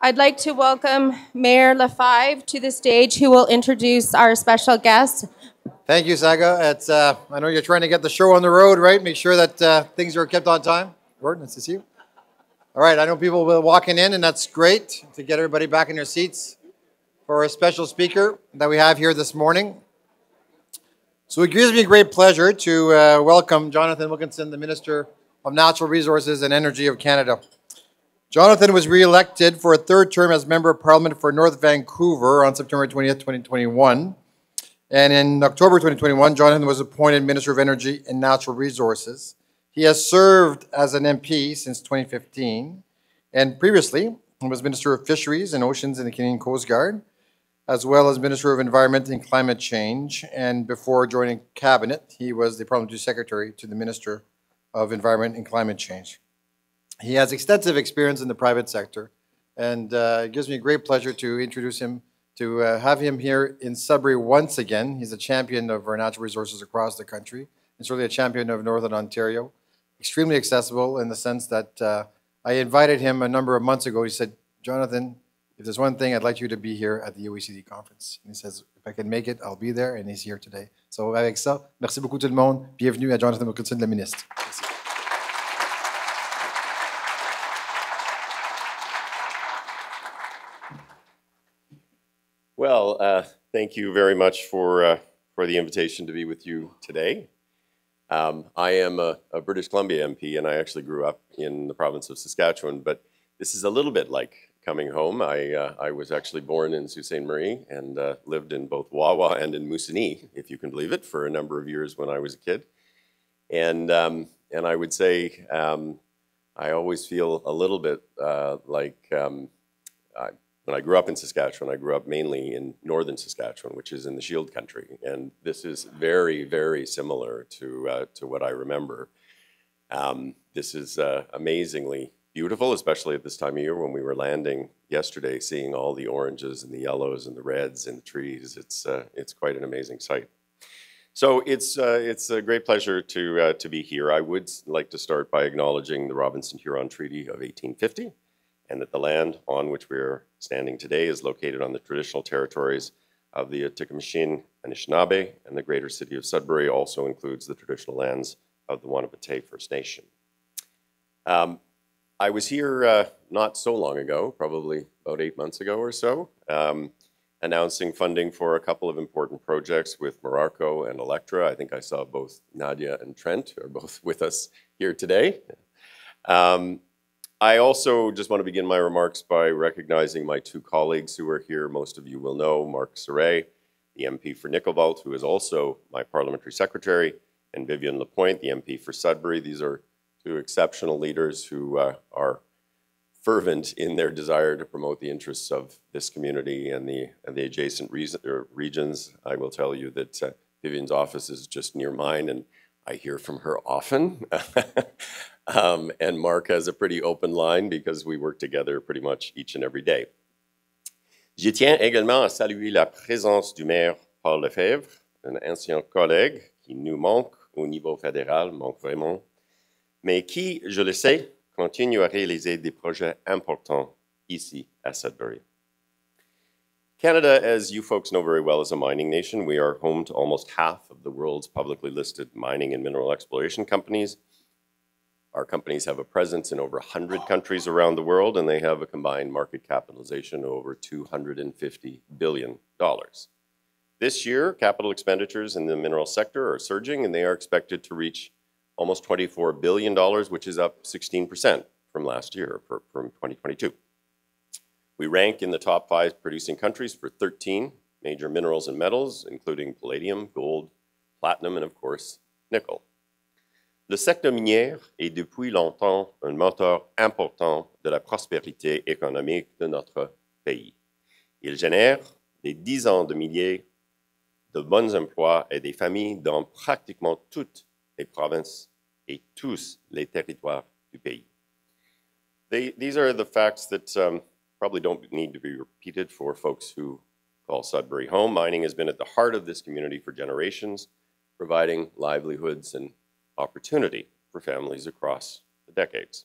I'd like to welcome Mayor Lefebvre to the stage, who will introduce our special guest. Thank you, Saga. I know you're trying to get the show on the road, right? Make sure that things are kept on time. Gordon, nice to see you. All right, I know people will be walking in, and that's great to get everybody back in their seats for a special speaker that we have here this morning. So it gives me great pleasure to welcome Jonathan Wilkinson, the Minister of Natural Resources and Energy of Canada. Jonathan was re-elected for a third term as Member of Parliament for North Vancouver on September 20th, 2021. And in October 2021, Jonathan was appointed Minister of Energy and Natural Resources. He has served as an MP since 2015, and previously he was Minister of Fisheries and Oceans in the Canadian Coast Guard, as well as Minister of Environment and Climate Change. And before joining Cabinet, he was the Parliamentary Secretary to the Minister of Environment and Climate Change. He has extensive experience in the private sector, and it gives me great pleasure to introduce him, to have him here in Sudbury once again. He's a champion of our natural resources across the country. He's really a champion of Northern Ontario. Extremely accessible in the sense that I invited him a number of months ago. He said, Jonathan, if there's one thing, I'd like you to be here at the OECD conference. And he says, if I can make it, I'll be there, and he's here today. So avec ça, merci beaucoup tout le monde. Bienvenue à Jonathan Wilkinson, le ministre. Merci. Well, thank you very much for the invitation to be with you today. I am a British Columbia MP, and I actually grew up in the province of Saskatchewan, but this is a little bit like coming home. I was actually born in Sault Ste. Marie and lived in both Wawa and in Moosonee, if you can believe it, for a number of years when I was a kid. And I would say I always feel a little bit when I grew up in Saskatchewan, I grew up mainly in northern Saskatchewan, which is in the Shield country, and this is very, very similar to what I remember. This is amazingly beautiful, especially at this time of year when we were landing yesterday, seeing all the oranges and the yellows and the reds in the trees. It's quite an amazing sight. So it's a great pleasure to be here. I would like to start by acknowledging the Robinson-Huron Treaty of 1850. And that the land on which we are standing today is located on the traditional territories of the Tikamashin Anishinaabe, and the greater city of Sudbury also includes the traditional lands of the Wanapitei First Nation. I was here not so long ago, probably about 8 months ago or so, announcing funding for a couple of important projects with Morocco and Electra. I think I saw both Nadia and Trent are both with us here today. I also just want to begin my remarks by recognizing my two colleagues who are here. Most of you will know Marc Serret, the MP for Nickelvault, who is also my parliamentary secretary, and Vivian Lapointe, the MP for Sudbury. These are two exceptional leaders who are fervent in their desire to promote the interests of this community and the adjacent regions. I will tell you that Vivian's office is just near mine, and I hear from her often. And Mark has a pretty open line because we work together pretty much each and every day. Je tiens également à saluer la présence du maire Paul Lefebvre, un ancien collègue qui nous manque au niveau fédéral, manque vraiment, mais qui, je le sais, continue à réaliser des projets importants ici à Sudbury. Canada, as you folks know very well, is a mining nation. We are home to almost half of the world's publicly listed mining and mineral exploration companies. Our companies have a presence in over 100 countries around the world, and they have a combined market capitalization of over $250 billion. This year, capital expenditures in the mineral sector are surging, and they are expected to reach almost $24 billion, which is up 16% from last year, from 2022. We rank in the top 5 producing countries for 13 major minerals and metals, including palladium, gold, platinum, and of course, nickel. Le secteur minier est depuis longtemps un moteur important de la prospérité économique de notre pays. Il génère des dizaines de milliers de bons emplois et des familles dans pratiquement toutes les provinces et tous les territoires du pays. These are the facts that probably don't need to be repeated for folks who call Sudbury home. Mining has been at the heart of this community for generations, providing livelihoods and opportunity for families across the decades.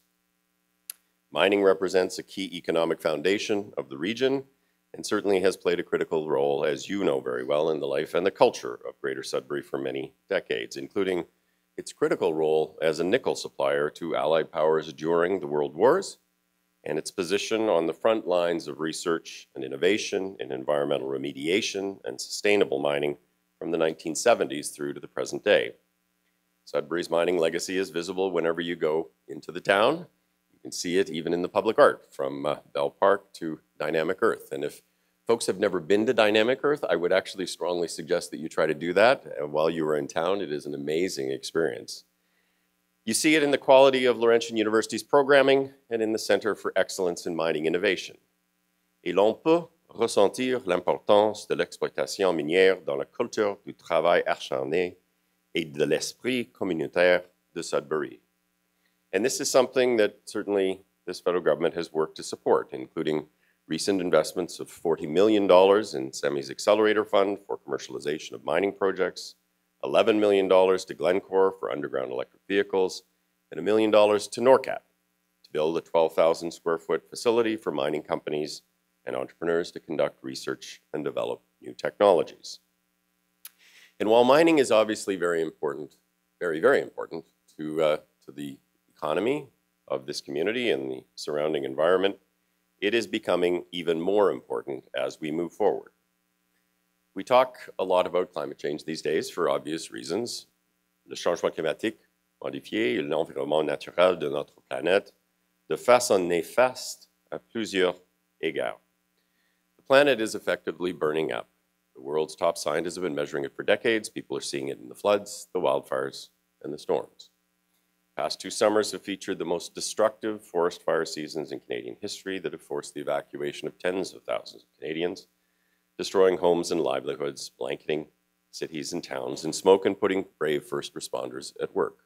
Mining represents a key economic foundation of the region and certainly has played a critical role, as you know very well, in the life and the culture of Greater Sudbury for many decades, including its critical role as a nickel supplier to Allied powers during the World Wars, and its position on the front lines of research and innovation in environmental remediation and sustainable mining from the 1970s through to the present day. Sudbury's mining legacy is visible whenever you go into the town. You can see it even in the public art, from Bell Park to Dynamic Earth. And if folks have never been to Dynamic Earth, I would actually strongly suggest that you try to do that while you are in town. It is an amazing experience. You see it in the quality of Laurentian University's programming and in the Center for Excellence in Mining Innovation. Et l'on peut ressentir l'importance de l'exploitation minière dans la culture du travail acharné et de l'esprit communautaire de Sudbury. And this is something that certainly this federal government has worked to support, including recent investments of $40 million in SEMI's Accelerator Fund for commercialization of mining projects, $11 million to Glencore for underground electric vehicles, and $1 million to NORCAT to build a 12,000 square foot facility for mining companies and entrepreneurs to conduct research and develop new technologies. And while mining is obviously very important, very, very important to the economy of this community and the surrounding environment, it is becoming even more important as we move forward. We talk a lot about climate change these days for obvious reasons. Le changement climatique modifié et l'environnement naturel de notre planète de façon néfaste à plusieurs égards. The planet is effectively burning up. The world's top scientists have been measuring it for decades. People are seeing it in the floods, the wildfires, and the storms. The past 2 summers have featured the most destructive forest fire seasons in Canadian history that have forced the evacuation of tens of thousands of Canadians, destroying homes and livelihoods, blanketing cities and towns in smoke and putting brave first responders at work.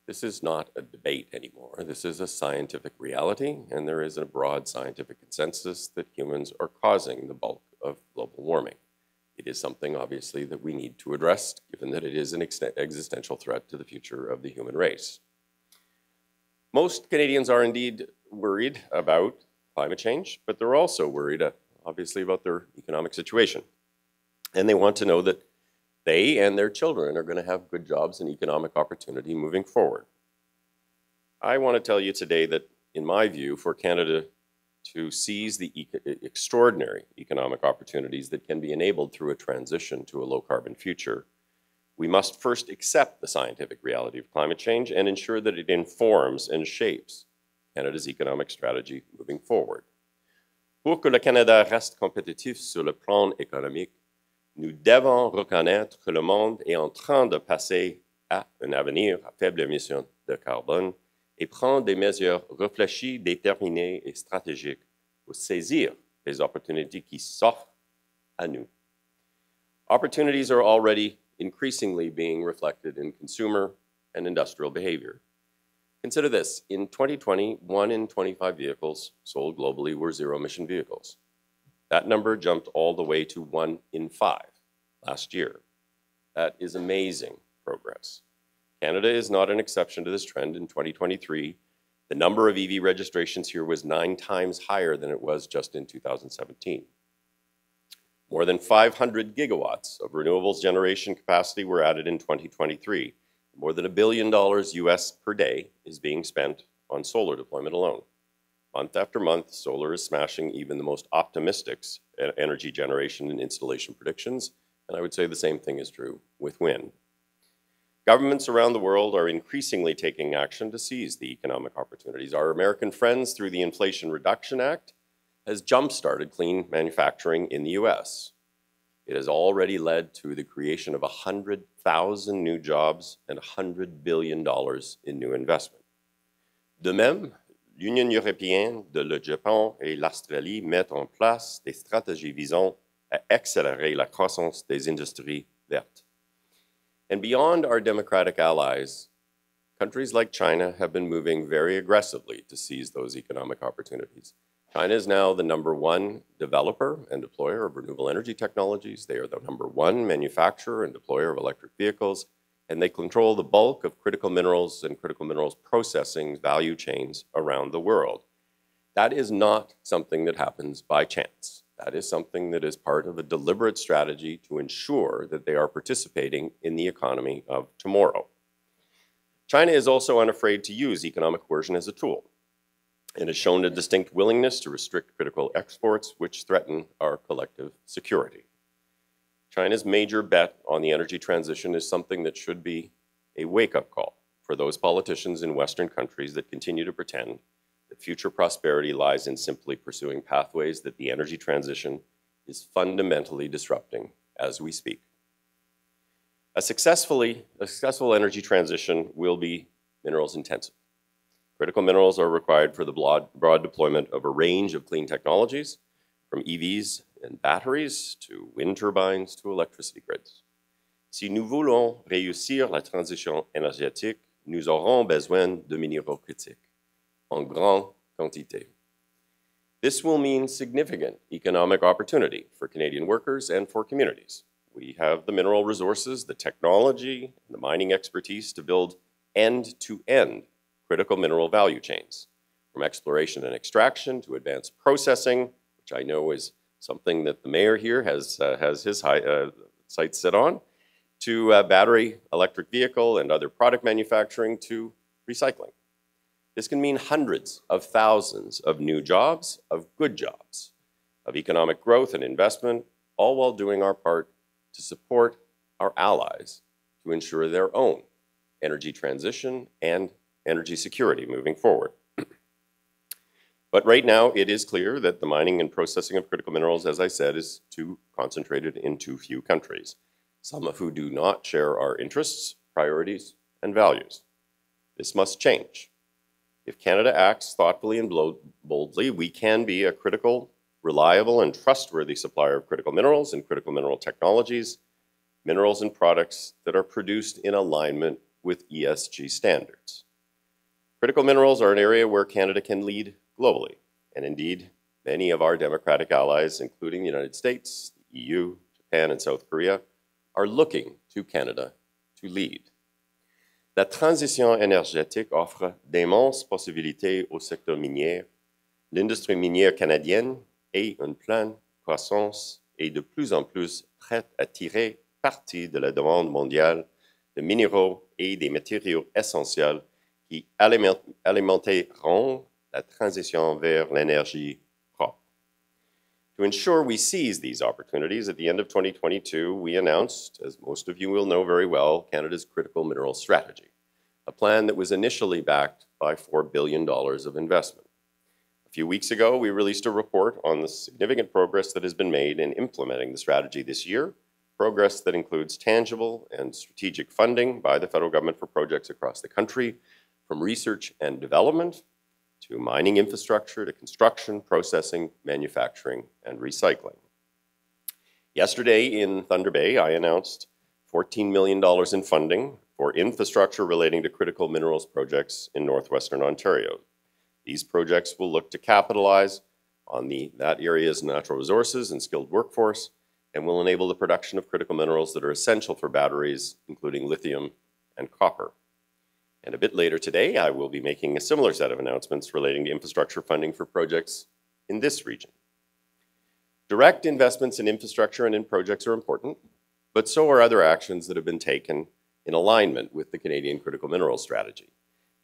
This is not a debate anymore. This is a scientific reality, and there is a broad scientific consensus that humans are causing the bulk of global warming. It is something, obviously, that we need to address, given that it is an existential threat to the future of the human race. Most Canadians are indeed worried about climate change, but they're also worried, obviously, about their economic situation. And they want to know that they and their children are going to have good jobs and economic opportunity moving forward. I want to tell you today that, in my view, for Canada to seize the extraordinary economic opportunities that can be enabled through a transition to a low-carbon future, we must first accept the scientific reality of climate change and ensure that it informs and shapes Canada's economic strategy moving forward. Pour que le Canada reste compétitif sur le plan économique, nous devons reconnaître que le monde est en train de passer à un avenir à faible émission de carbone et prendre des mesures réfléchies, déterminées et stratégiques pour saisir les opportunités qui s'offrent à nous. Opportunities are already increasingly being reflected in consumer and industrial behavior. Consider this: in 2020, 1 in 25 vehicles sold globally were zero-emission vehicles. That number jumped all the way to 1 in 5 last year. That is amazing progress. Canada is not an exception to this trend. In 2023, the number of EV registrations here was 9 times higher than it was just in 2017. More than 500 gigawatts of renewables generation capacity were added in 2023. More than $1 billion US per day is being spent on solar deployment alone. Month after month, solar is smashing even the most optimistic energy generation and installation predictions, and I would say the same thing is true with wind. Governments around the world are increasingly taking action to seize the economic opportunities. Our American friends, through the Inflation Reduction Act, has jump-started clean manufacturing in the US. It has already led to the creation of 100,000 new jobs and $100 billion in new investment. De même, l'Union européenne, le Japon et l'Australie mettent en place des stratégies visant à accélérer la croissance des industries vertes. And beyond our democratic allies, countries like China have been moving very aggressively to seize those economic opportunities. China is now the #1 developer and deployer of renewable energy technologies. They are the #1 manufacturer and deployer of electric vehicles, and they control the bulk of critical minerals and critical minerals processing value chains around the world. That is not something that happens by chance. That is something that is part of a deliberate strategy to ensure that they are participating in the economy of tomorrow. China is also unafraid to use economic coercion as a tool and has shown a distinct willingness to restrict critical exports which threaten our collective security. China's major bet on the energy transition is something that should be a wake-up call for those politicians in Western countries that continue to pretend that future prosperity lies in simply pursuing pathways that the energy transition is fundamentally disrupting as we speak. A successful energy transition will be minerals intensive. Critical minerals are required for the broad deployment of a range of clean technologies, from EVs and batteries to wind turbines to electricity grids. Si nous voulons réussir la transition énergétique, nous aurons besoin de minéraux critiques en grande quantité. This will mean significant economic opportunity for Canadian workers and for communities. We have the mineral resources, the technology, and the mining expertise to build end-to-end critical mineral value chains, from exploration and extraction to advanced processing, which I know is something that the mayor here has his sights set on, to battery, electric vehicle, and other product manufacturing to recycling. This can mean hundreds of thousands of new jobs, of good jobs, of economic growth and investment, all while doing our part to support our allies to ensure their own energy transition and energy security moving forward. But right now, it is clear that the mining and processing of critical minerals, as I said, is too concentrated in too few countries, some of who do not share our interests, priorities, and values. This must change. If Canada acts thoughtfully and boldly, we can be a critical, reliable, and trustworthy supplier of critical minerals and critical mineral technologies, minerals and products that are produced in alignment with ESG standards. Critical minerals are an area where Canada can lead globally, and indeed, many of our democratic allies, including the United States, the EU, Japan, and South Korea, are looking to Canada to lead. La transition énergétique offre d'immenses possibilités au secteur minier. L'industrie minière canadienne est en pleine croissance et de plus en plus prête à tirer parti de la demande mondiale de minéraux et des matériaux essentiels qui alimenteront la transition vers l'énergie propre. To ensure we seize these opportunities, at the end of 2022, we announced, as most of you will know very well, Canada's Critical Minerals Strategy, a plan that was initially backed by $4 billion of investment. A few weeks ago, we released a report on the significant progress that has been made in implementing the strategy this year, progress that includes tangible and strategic funding by the federal government for projects across the country, from research and development to mining infrastructure, to construction, processing, manufacturing, and recycling. Yesterday in Thunder Bay, I announced $14 million in funding for infrastructure relating to critical minerals projects in northwestern Ontario. These projects will look to capitalize on that area's natural resources and skilled workforce, and will enable the production of critical minerals that are essential for batteries, including lithium and copper. And a bit later today, I will be making a similar set of announcements relating to infrastructure funding for projects in this region. Direct investments in infrastructure and in projects are important, but so are other actions that have been taken in alignment with the Canadian Critical Minerals Strategy.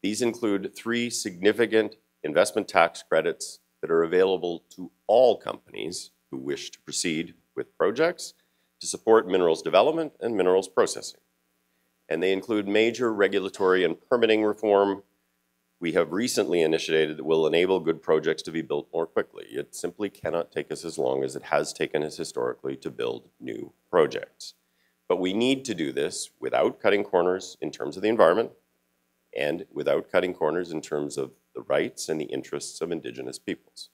These include 3 significant investment tax credits that are available to all companies who wish to proceed with projects to support minerals development and minerals processing. And they include major regulatory and permitting reform we have recently initiated that will enable good projects to be built more quickly. It simply cannot take us as long as it has taken us historically to build new projects. But we need to do this without cutting corners in terms of the environment and without cutting corners in terms of the rights and the interests of Indigenous peoples.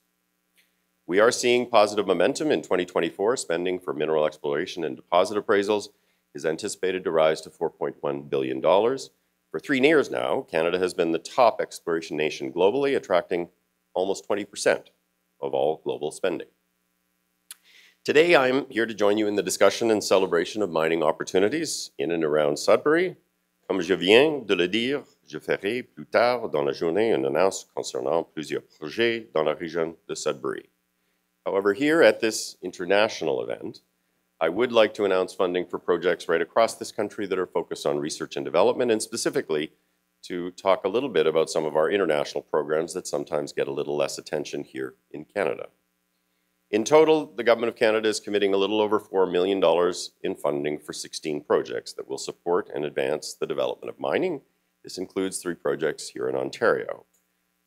We are seeing positive momentum in 2024. Spending for mineral exploration and deposit appraisals is anticipated to rise to $4.1 billion. For 3 years now, Canada has been the top exploration nation globally, attracting almost 20% of all global spending. Today, I'm here to join you in the discussion and celebration of mining opportunities in and around Sudbury. Comme je viens de le dire, je ferai plus tard dans la journée une annonce concernant plusieurs projets dans la région de Sudbury. However, here at this international event, I would like to announce funding for projects right across this country that are focused on research and development, and specifically to talk a little bit about some of our international programs that sometimes get a little less attention here in Canada. In total, the Government of Canada is committing a little over $4 million in funding for 16 projects that will support and advance the development of mining. This includes 3 projects here in Ontario.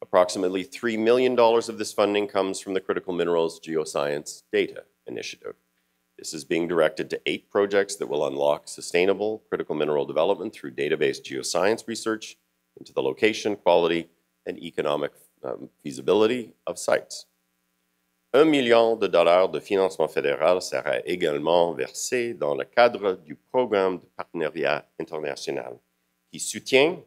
Approximately $3 million of this funding comes from the Critical Minerals Geoscience Data Initiative. This is being directed to 8 projects that will unlock sustainable critical mineral development through database geoscience research into the location, quality, and economic feasibility of sites. $1 million de financement fédéral sera également versé dans le cadre du programme de partenariat international qui soutient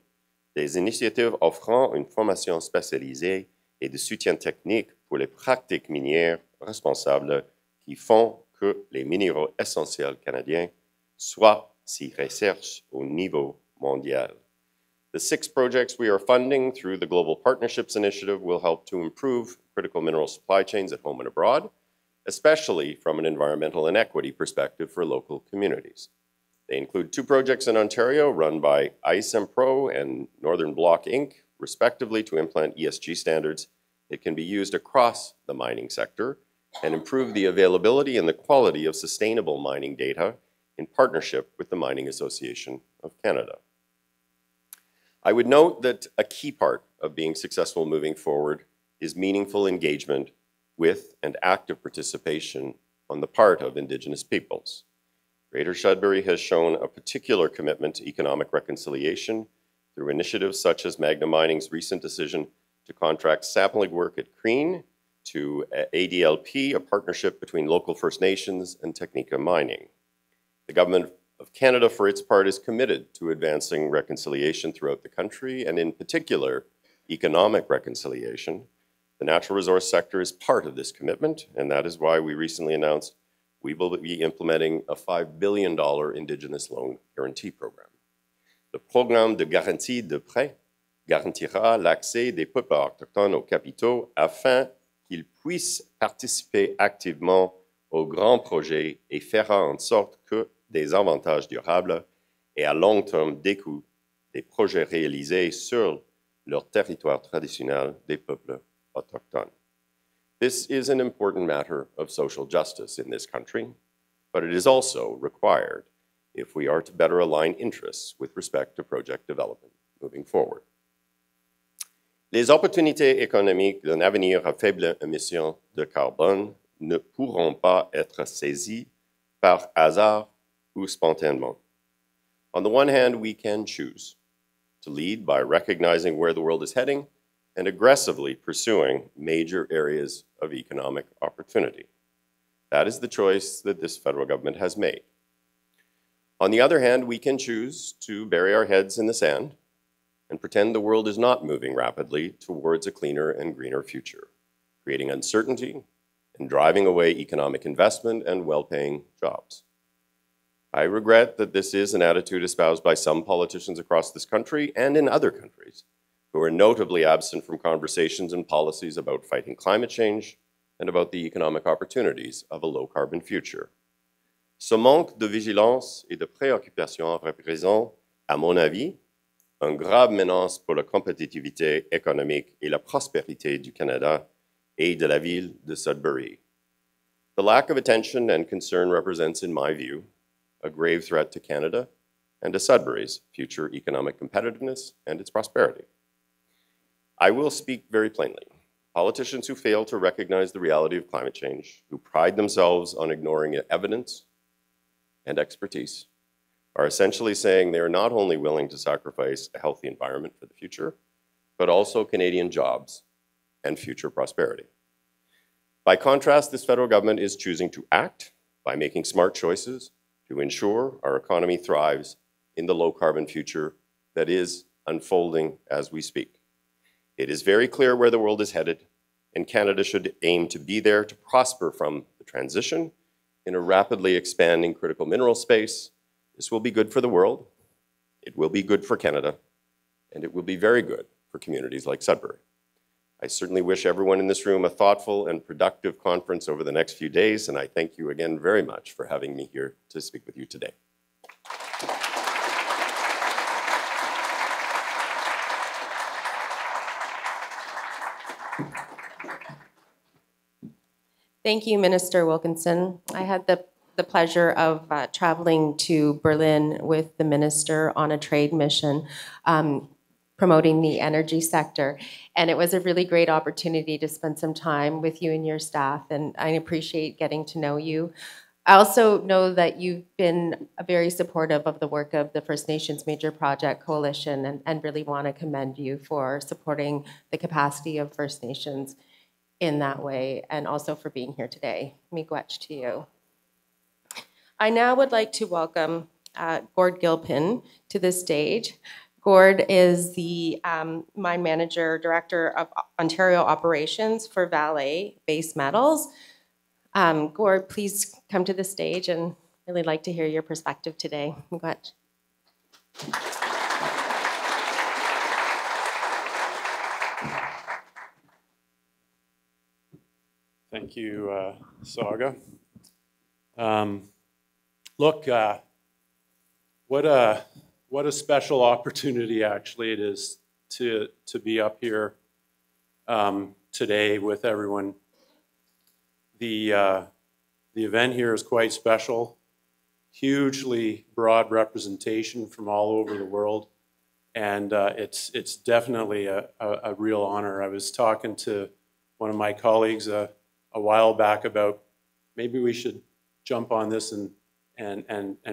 des initiatives offrant une formation spécialisée et de soutien technique pour les pratiques minières responsables qui font que les minéraux essentiels canadiens soient si recherchés au niveau mondial. The 6 projects we are funding through the Global Partnerships Initiative will help to improve critical mineral supply chains at home and abroad, especially from an environmental and equity perspective for local communities. They include 2 projects in Ontario run by ISEMPRO and Northern Block Inc., respectively, to implement ESG standards that can be used across the mining sector and improve the availability and the quality of sustainable mining data in partnership with the Mining Association of Canada. I would note that a key part of being successful moving forward is meaningful engagement with and active participation on the part of Indigenous peoples. Greater Sudbury has shown a particular commitment to economic reconciliation through initiatives such as Magna Mining's recent decision to contract sampling work at Crean to ADLP, a partnership between local First Nations and Technica Mining. The Government of Canada, for its part, is committed to advancing reconciliation throughout the country, and in particular, economic reconciliation. The natural resource sector is part of this commitment, and that is why we recently announced we will be implementing a $5 billion Indigenous loan guarantee program. Le programme de garantie de prêt garantira l'accès des peuples autochtones aux capitaux afin qu'ils puissent participer activement aux grands projets et fera en sorte que des avantages durables et à long terme découlent des projets réalisés sur leur territoire traditionnel des peuples autochtones. This is an important matter of social justice in this country, but it is also required if we are to better align interests with respect to project development moving forward. Les opportunités économiques d'un avenir à faible émission de carbone ne pourront pas être saisies par hasard ou spontanément. On the one hand, we can choose to lead by recognizing where the world is heading and aggressively pursuing major areas of economic opportunity. That is the choice that this federal government has made. On the other hand, we can choose to bury our heads in the sand and pretend the world is not moving rapidly towards a cleaner and greener future, creating uncertainty and driving away economic investment and well-paying jobs. I regret that this is an attitude espoused by some politicians across this country and in other countries who are notably absent from conversations and policies about fighting climate change and about the economic opportunities of a low-carbon future. Ce manque de vigilance et de préoccupation représente, à mon avis, une grave menace pour la compétitivité économique et la prospérité du Canada et de la ville de Sudbury. The lack of attention and concern represents, in my view, a grave threat to Canada and to Sudbury's future economic competitiveness and its prosperity. I will speak very plainly. Politicians who fail to recognize the reality of climate change, who pride themselves on ignoring evidence and expertise, are essentially saying they are not only willing to sacrifice a healthy environment for the future, but also Canadian jobs and future prosperity. By contrast, this federal government is choosing to act by making smart choices to ensure our economy thrives in the low-carbon future that is unfolding as we speak. It is very clear where the world is headed, and Canada should aim to be there to prosper from the transition in a rapidly expanding critical mineral space. This will be good for the world, it will be good for Canada, and it will be very good for communities like Sudbury. I certainly wish everyone in this room a thoughtful and productive conference over the next few days, and I thank you again very much for having me here to speak with you today. Thank you, Minister Wilkinson. I had the pleasure of traveling to Berlin with the minister on a trade mission promoting the energy sector. And it was a really great opportunity to spend some time with you and your staff, and I appreciate getting to know you. I also know that you've been very supportive of the work of the First Nations Major Project Coalition, and really want to commend you for supporting the capacity of First Nations in that way, and also for being here today. Miigwech to you. I now would like to welcome Gord Gilpin to the stage. Gord is the mine manager, director of Ontario operations for Vale Base Metals. Gord, please come to the stage, and really like to hear your perspective today. Miigwech. Thank you, Saga. Look, what a special opportunity actually it is to be up here today with everyone. The event here is quite special, hugely broad representation from all over the world, and it's definitely a real honor. I was talking to one of my colleagues a while back about maybe we should jump on this and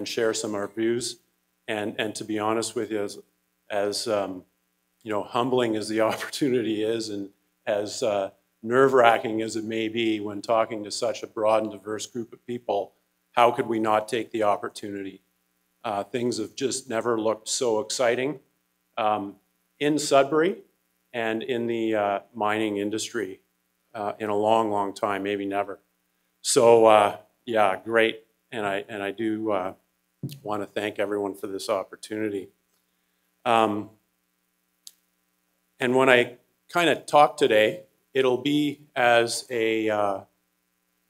share some of our views. And to be honest with you, as you know, humbling as the opportunity is, and as nerve-wracking as it may be when talking to such a broad and diverse group of people, how could we not take the opportunity? Things have just never looked so exciting in Sudbury and in the mining industry in a long, long time, maybe never. So yeah, great, and I do want to thank everyone for this opportunity. And when I kind of talk today, it'll be as a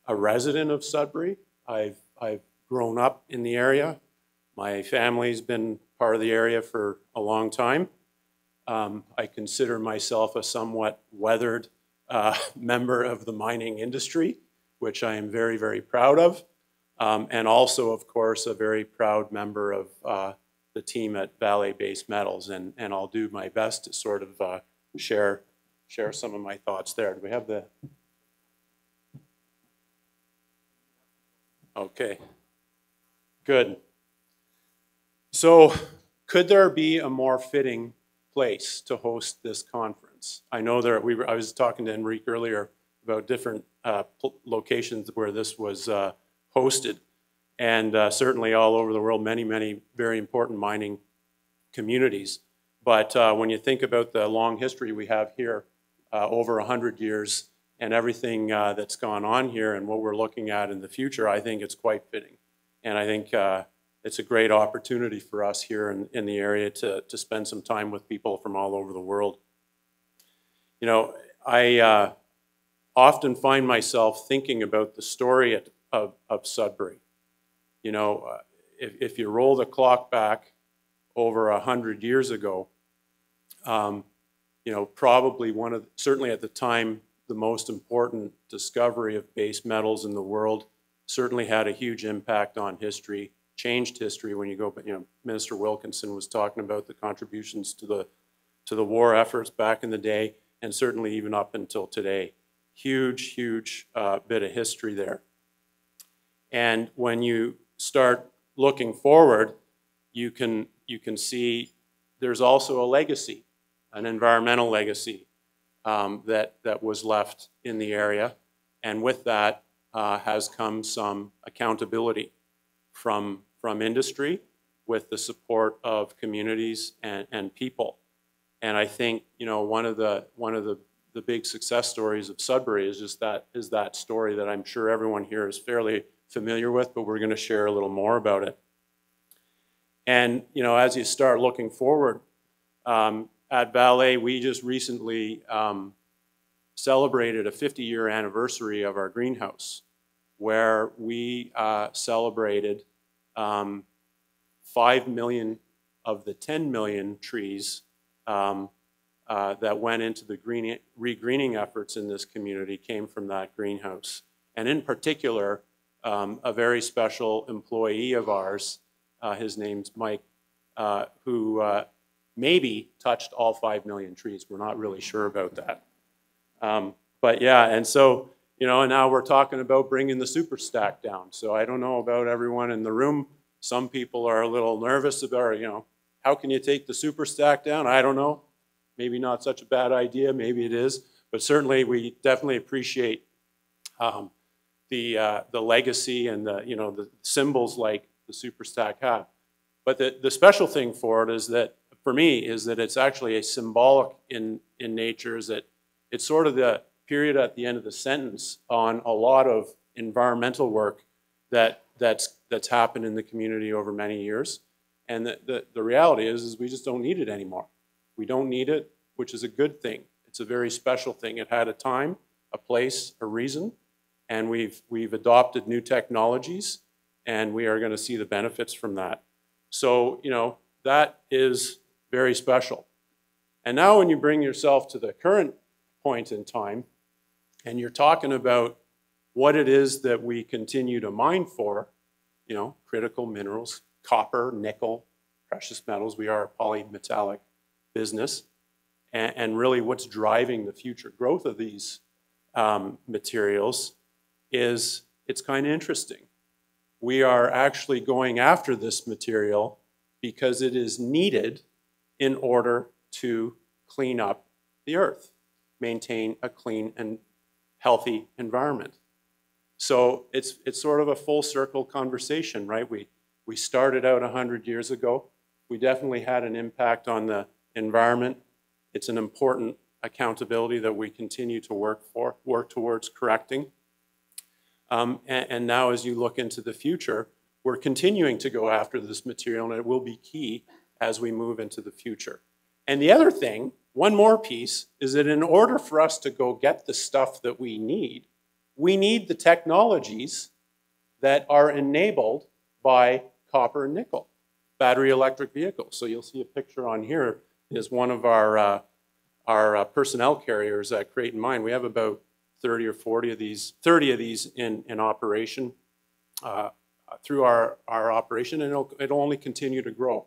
resident of Sudbury. I've grown up in the area. My family's been part of the area for a long time. I consider myself a somewhat weathered member of the mining industry, which I am very, very proud of. And also, of course, a very proud member of the team at Vale Base Metals, and I'll do my best to sort of share some of my thoughts there. Do we have the? Okay, good. So, could there be a more fitting place to host this conference? I know I was talking to Enrique earlier about different locations where this was hosted, and certainly all over the world, many, many very important mining communities. But when you think about the long history we have here, over 100 years, and everything that's gone on here and what we're looking at in the future, I think it's quite fitting. And I think it's a great opportunity for us here in the area to spend some time with people from all over the world. You know, I often find myself thinking about the story of Sudbury. You know, if you roll the clock back over 100 years ago, you know, probably certainly at the time, the most important discovery of base metals in the world, certainly had a huge impact on history, changed history. When you go, you know, Minister Wilkinson was talking about the contributions to the war efforts back in the day, and certainly even up until today. Huge, huge bit of history there. And when you start looking forward, you can see there's also a legacy, an environmental legacy that was left in the area. And with that has come some accountability from industry with the support of communities and people. And I think, you know, one of the big success stories of Sudbury is that story that I'm sure everyone here is fairly familiar with, but we're going to share a little more about it. And, you know, as you start looking forward, At Vallée, we just recently celebrated a 50-year anniversary of our greenhouse, where we celebrated 5 million of the 10 million trees that went into the regreening efforts in this community came from that greenhouse. And in particular, a very special employee of ours, his name's Mike, who maybe touched all 5 million trees. We're not really sure about that. But yeah, and so, you know, and now we're talking about bringing the super stack down. So I don't know about everyone in the room. Some people are a little nervous about, you know, how can you take the super stack down? I don't know. Maybe not such a bad idea. Maybe it is. But certainly we definitely appreciate the legacy and the, you know, the symbols like the super stack have. But the special thing for it is that, for me, is that it's actually a symbolic in nature, is that it's sort of the period at the end of the sentence on a lot of environmental work that's happened in the community over many years. And the reality is we just don't need it anymore. We don't need it, which is a good thing. It's a very special thing. It had a time, a place, a reason, and we've adopted new technologies, and we are going to see the benefits from that. So, you know, that is very special. And now when you bring yourself to the current point in time, and you're talking about what it is that we continue to mine for, you know, critical minerals, copper, nickel, precious metals. We are a polymetallic business. And really what's driving the future growth of these materials is, it's kind of interesting. We are actually going after this material because it is needed in order to clean up the earth, maintain a clean and healthy environment. So it's sort of a full circle conversation, right? We started out 100 years ago. We definitely had an impact on the environment. It's an important accountability that we continue to work towards correcting. And now as you look into the future, we're continuing to go after this material, and it will be key as we move into the future. And the other thing, one more piece, is that in order for us to go get the stuff that we need the technologies that are enabled by copper and nickel, battery electric vehicles. So you'll see a picture on here is one of our personnel carriers at Creighton Mine. We have about 30 or 40 of these, 30 of these in operation through our operation, and it'll only continue to grow.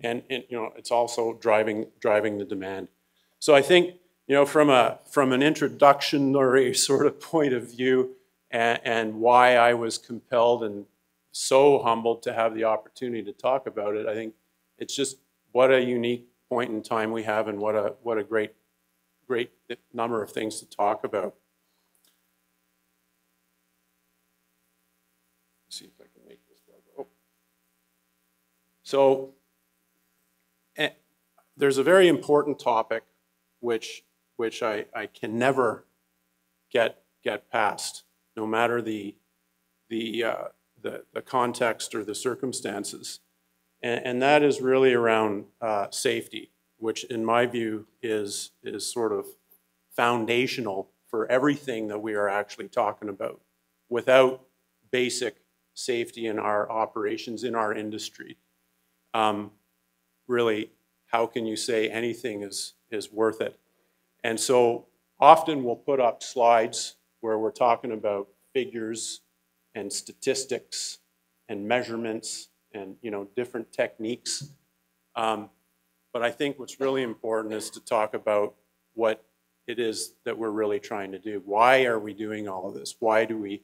And you know, it's also driving the demand. So I think, you know, from an introductionary sort of point of view, and why I was compelled and so humbled to have the opportunity to talk about it, I think it's just what a unique point in time we have, and what a great number of things to talk about. Let's see if I can make this go. So there's a very important topic which I can never get past, no matter the context or the circumstances, and that is really around safety, which in my view is sort of foundational for everything that we are actually talking about. Without basic safety in our operations, in our industry, really, how can you say anything is worth it? And so often we'll put up slides where we're talking about figures and statistics and measurements and, you know, different techniques. But I think what's really important is to talk about what it is that we're really trying to do. Why are we doing all of this? Why do we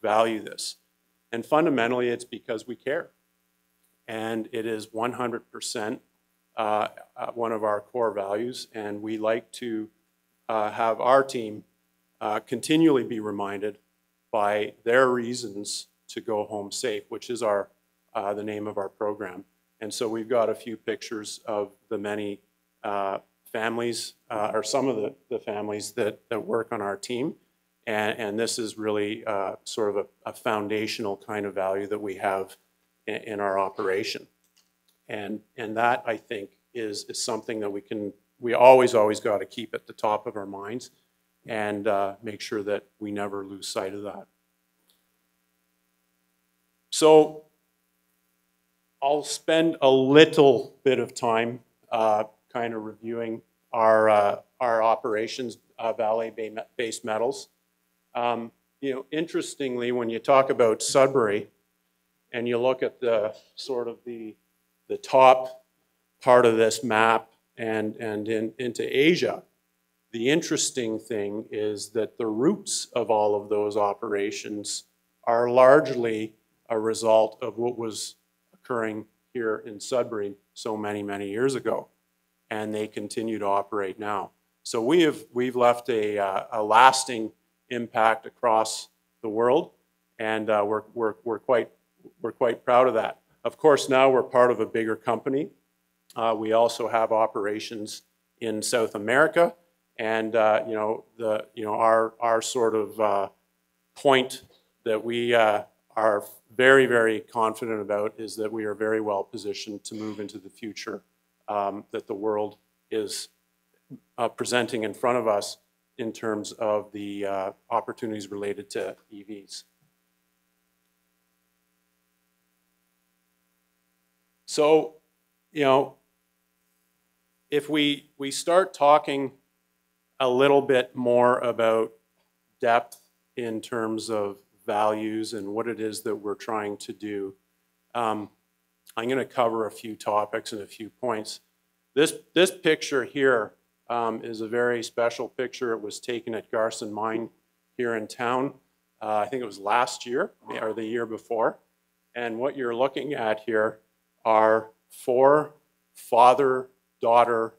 value this? And fundamentally, it's because we care. And it is 100% one of our core values, and we like to have our team continually be reminded by their reasons to go home safe, which is the name of our program. And so we've got a few pictures of the many families, or some of the families that work on our team. And this is really sort of a foundational kind of value that we have in our operation. And that, I think, is something that we always got to keep at the top of our minds and make sure that we never lose sight of that. So I'll spend a little bit of time kind of reviewing our operations, Vale-based metals. You know, interestingly, when you talk about Sudbury and you look at the sort of the top part of this map and into Asia, the interesting thing is that the roots of all of those operations are largely a result of what was occurring here in Sudbury so many years ago, and they continue to operate now. So we've left a lasting impact across the world, and we're quite proud of that. Of course, now we're part of a bigger company. We also have operations in South America, and our sort of point that we are very confident about is that we are very well positioned to move into the future that the world is presenting in front of us in terms of the opportunities related to EVs. So, you know, if we start talking a little bit more about depth in terms of values and what it is that we're trying to do, I'm going to cover a few topics and a few points. This picture here is a very special picture. It was taken at Garson Mine here in town. I think it was last year or the year before. And what you're looking at here are 4 father-daughter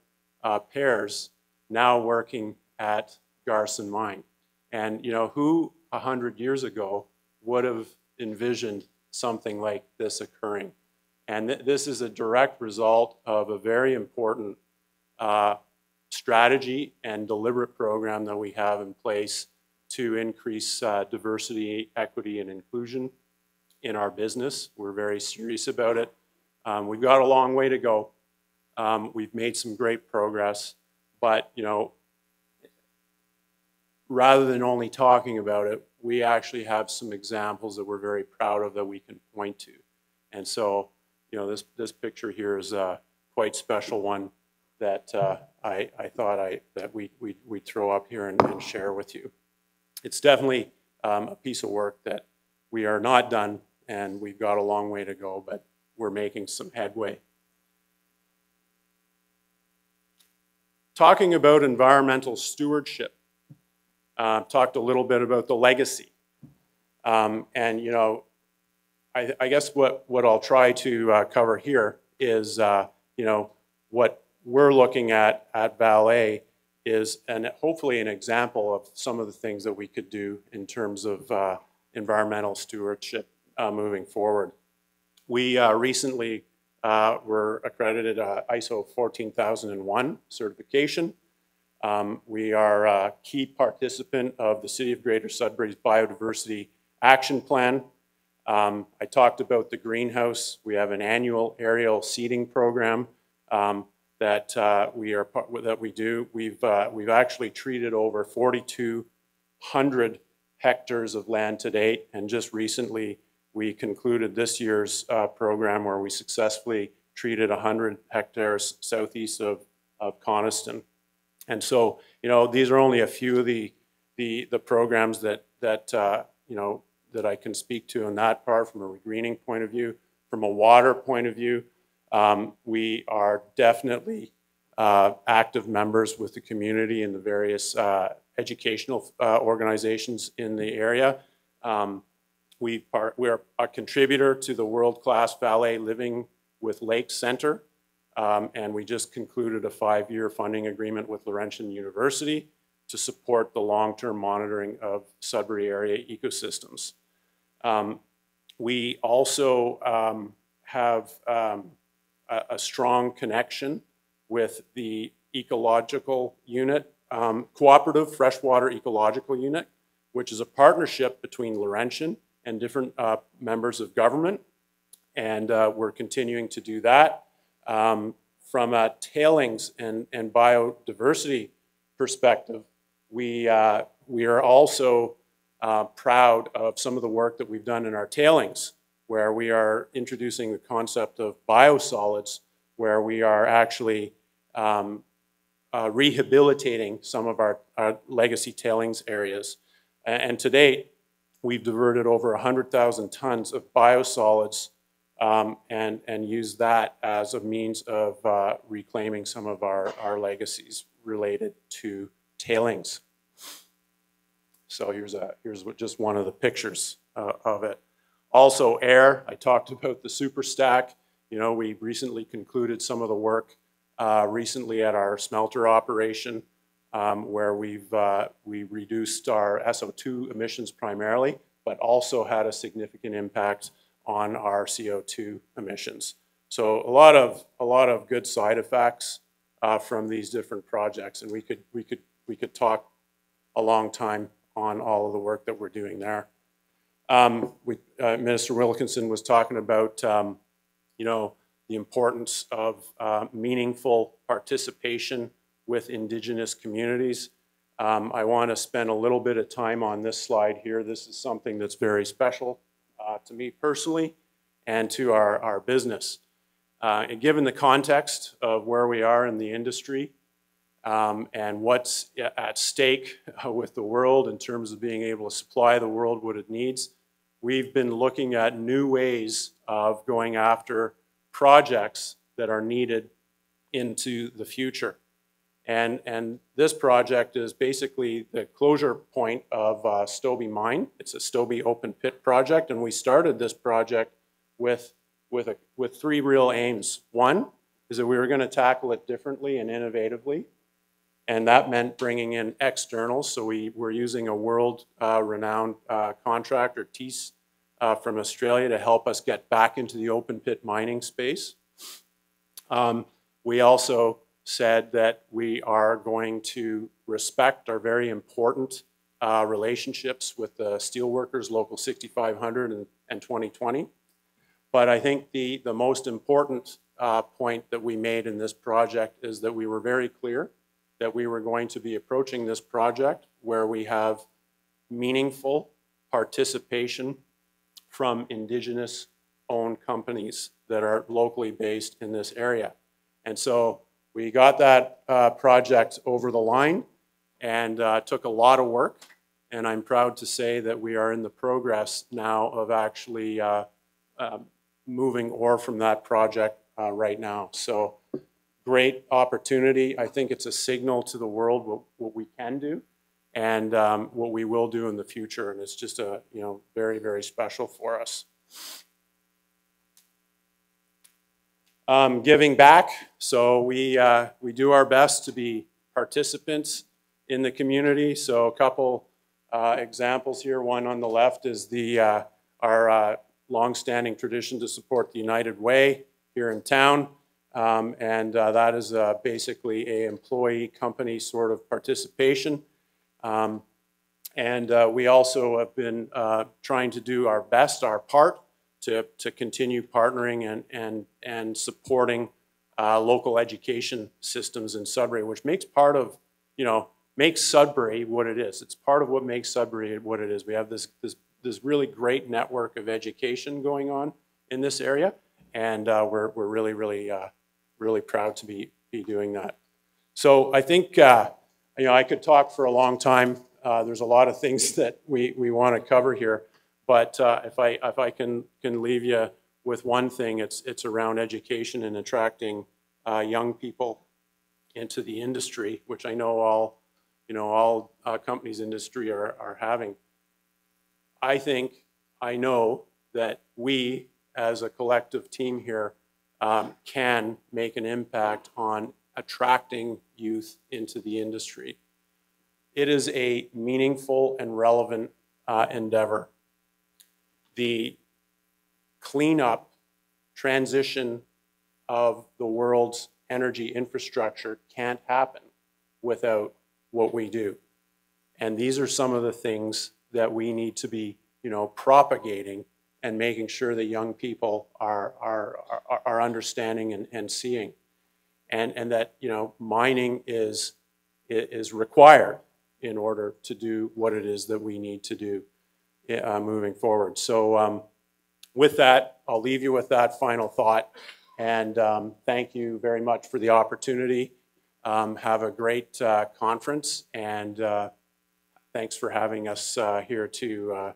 pairs now working at Garson Mine. And you know, who 100 years ago would have envisioned something like this occurring? And this is a direct result of a very important strategy and deliberate program that we have in place to increase diversity, equity, and inclusion in our business. We're very serious about it. We've got a long way to go. We've made some great progress, but you know, rather than only talking about it, we actually have some examples that we're very proud of that we can point to. And so, you know, this picture here is a quite special one that I thought that we'd throw up here and share with you. It's definitely a piece of work that we are not done, and we've got a long way to go, but we're making some headway. Talking about environmental stewardship, talked a little bit about the legacy. And you know, I guess what I'll try to cover here is, you know, what we're looking at Vale is hopefully an example of some of the things that we could do in terms of environmental stewardship moving forward. We recently were accredited ISO 14001 certification. We are a key participant of the City of Greater Sudbury's Biodiversity Action Plan. I talked about the greenhouse. We have an annual aerial seeding program that we do. We've actually treated over 4,200 hectares of land to date, and just recently we concluded this year's program where we successfully treated 100 hectares southeast of Coniston. And so, you know, these are only a few of the programs that you know, that I can speak to in that part from a greening point of view. From a water point of view, we are definitely active members with the community and the various educational organizations in the area. We're a contributor to the world-class Vale Living with Lakes Center, and we just concluded a 5-year funding agreement with Laurentian University to support the long-term monitoring of Sudbury area ecosystems. We also have a strong connection with the ecological unit, cooperative freshwater ecological unit, which is a partnership between Laurentian and different members of government, and we're continuing to do that. from a tailings and biodiversity perspective, we are also proud of some of the work that we've done in our tailings, where we are introducing the concept of biosolids, where we are actually rehabilitating some of our legacy tailings areas. And to date, we've diverted over 100,000 tons of biosolids and used that as a means of reclaiming some of our legacies related to tailings. So here's just one of the pictures of it. Also air, I talked about the super stack. You know, we recently concluded some of the work recently at our smelter operation where we reduced our SO2 emissions primarily, but also had a significant impact on our CO2 emissions. So a lot of good side effects from these different projects, and we could talk a long time on all of the work that we're doing there. Minister Wilkinson was talking about you know, the importance of meaningful participation with Indigenous communities. I want to spend a little bit of time on this slide here. This is something that's very special to me personally and to our business. And given the context of where we are in the industry and what's at stake with the world in terms of being able to supply the world what it needs, we've been looking at new ways of going after projects that are needed into the future. And this project is basically the closure point of Stobie Mine. It's a Stobie open pit project, and we started this project with three real aims. One is that we were going to tackle it differently and innovatively, and that meant bringing in externals. So we were using a world-renowned contractor, Thiess, from Australia, to help us get back into the open pit mining space. We also said that we are going to respect our very important relationships with the steelworkers, Local 6500 and 2020. But I think the most important point that we made in this project is that we were very clear that we were going to be approaching this project where we have meaningful participation from Indigenous-owned companies that are locally based in this area. And so we got that project over the line and took a lot of work. And I'm proud to say that we are in the progress now of actually moving ore from that project right now. So great opportunity. I think it's a signal to the world what we can do and what we will do in the future. And it's just a, you know, very, very special for us. Giving back, so we do our best to be participants in the community. So a couple examples here. One on the left is our long-standing tradition to support the United Way here in town, and that is basically a employee company sort of participation. And we also have been trying to do our best, our part, to continue partnering and supporting local education systems in Sudbury, which makes part of, you know, makes Sudbury what it is. It's part of what makes Sudbury what it is. We have this really great network of education going on in this area, and we're really, really, really proud to be doing that. So I think, you know, I could talk for a long time. There's a lot of things that we want to cover here. But if I can leave you with one thing, it's around education and attracting young people into the industry, which I know all companies in industry are having. I know that we, as a collective team here, can make an impact on attracting youth into the industry. It is a meaningful and relevant endeavor. The cleanup, transition of the world's energy infrastructure can't happen without what we do. And these are some of the things that we need to be, you know, propagating and making sure that young people are understanding and seeing. and that, you know, mining is required in order to do what it is that we need to do moving forward. So with that, I'll leave you with that final thought, and thank you very much for the opportunity. Have a great conference, and thanks for having us here to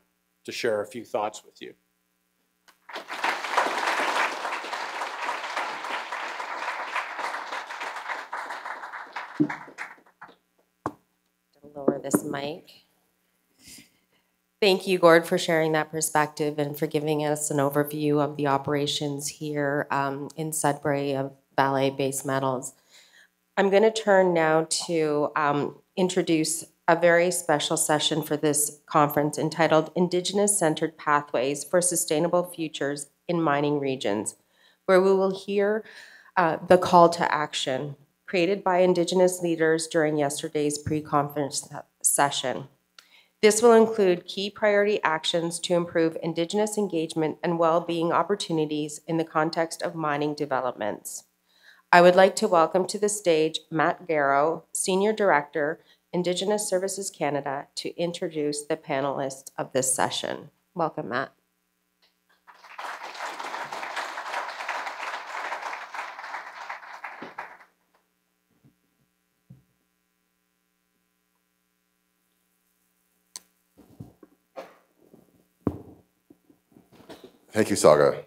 share a few thoughts with you. Lower this mic. Thank you, Gord, for sharing that perspective and for giving us an overview of the operations here in Sudbury of Vale Base Metals. I'm going to turn now to introduce a very special session for this conference entitled Indigenous-centred Pathways for Sustainable Futures in Mining Regions, where we will hear the call to action created by Indigenous leaders during yesterday's pre-conference session. This will include key priority actions to improve Indigenous engagement and well-being opportunities in the context of mining developments. I would like to welcome to the stage Matt Garrow, Senior Director, Indigenous Services Canada, to introduce the panelists of this session. Welcome, Matt. Thank you, Saga.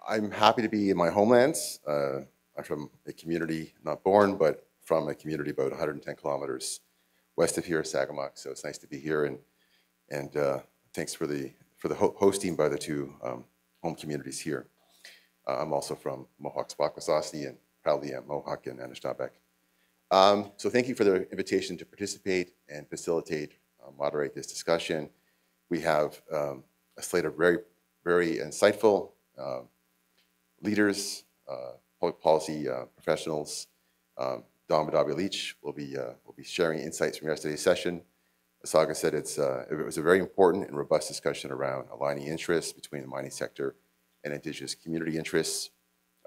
I'm happy to be in my homelands. I'm from a community, not born, but from a community about 110 kilometers west of here, Sagamok. So it's nice to be here, and thanks for the hosting by the two home communities here. I'm also from Mohawk-Squaxin and proudly am Mohawk and Anishinaabeg. So thank you for the invitation to participate and facilitate, moderate this discussion. We have a slate of very, very insightful leaders, public policy professionals. Don Badawi-Leach will be sharing insights from yesterday's session. As Saga said, it was a very important and robust discussion around aligning interests between the mining sector and Indigenous community interests.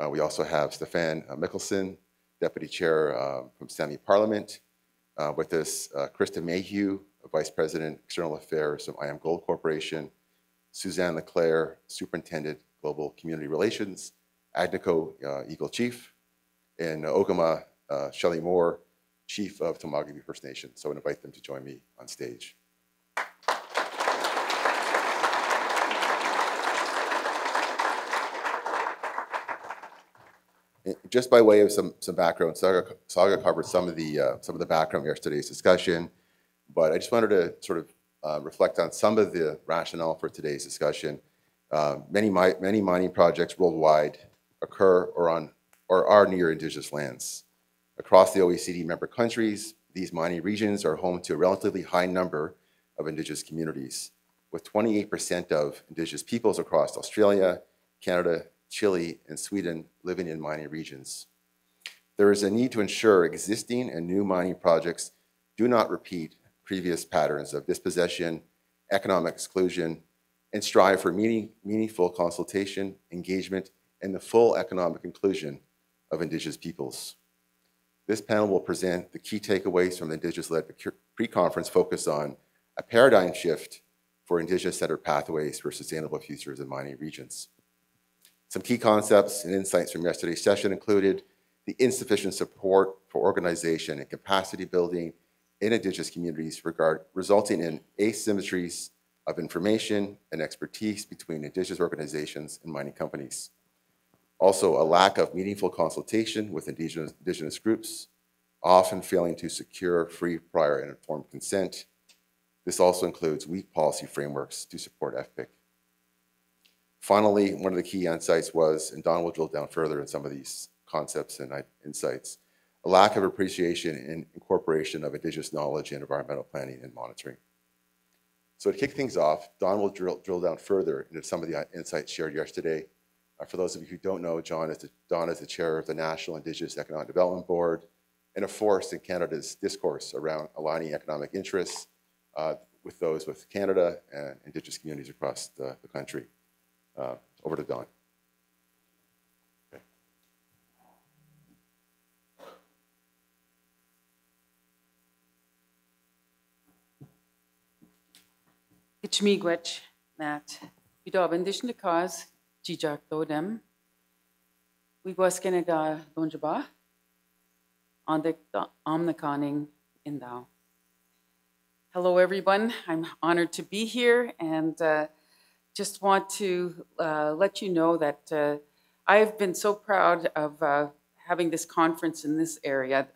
We also have Stefan Mikkelsen, Deputy Chair from Sami Parliament, with us Krista Mayhew, Vice President, External Affairs of I Am Gold Corporation, Suzanne Leclerc, Superintendent, Global Community Relations, Agnico Eagle Chief, and Ogama Shelley Moore, Chief of Tomagibi First Nation. So I invite them to join me on stage. Just by way of some background, Saga covered some of the background of yesterday's discussion, but I just wanted to sort of reflect on some of the rationale for today's discussion. Many mining projects worldwide occur or are near Indigenous lands. Across the OECD member countries, these mining regions are home to a relatively high number of Indigenous communities, with 28% of Indigenous peoples across Australia, Canada, Chile, and Sweden living in mining regions. There is a need to ensure existing and new mining projects do not repeat previous patterns of dispossession, economic exclusion, and strive for meaningful consultation, engagement, and the full economic inclusion of Indigenous peoples. This panel will present the key takeaways from the Indigenous-led pre-conference focused on a paradigm shift for Indigenous-centered pathways for sustainable futures in mining regions. Some key concepts and insights from yesterday's session included the insufficient support for organization and capacity building in Indigenous communities resulting in asymmetries of information and expertise between Indigenous organizations and mining companies. Also, a lack of meaningful consultation with Indigenous groups, often failing to secure free, prior, and informed consent. This also includes weak policy frameworks to support FPIC. Finally, one of the key insights was, and Don will drill down further in some of these concepts and insights, a lack of appreciation and incorporation of Indigenous knowledge in environmental planning and monitoring. So to kick things off, Don will drill down further into some of the insights shared yesterday. For those of you who don't know, Don is the chair of the National Indigenous Economic Development Board and a force in Canada's discourse around aligning economic interests with those with Canada and Indigenous communities across the country. Over to Don. Ichmiigwech, Matt. Bidobindish the cause, Jijak Dodem. We was Kenaga Donjaba, on the Omnikaning in Thou. Hello, everyone. I'm honored to be here and just want to let you know that I've been so proud of having this conference in this area.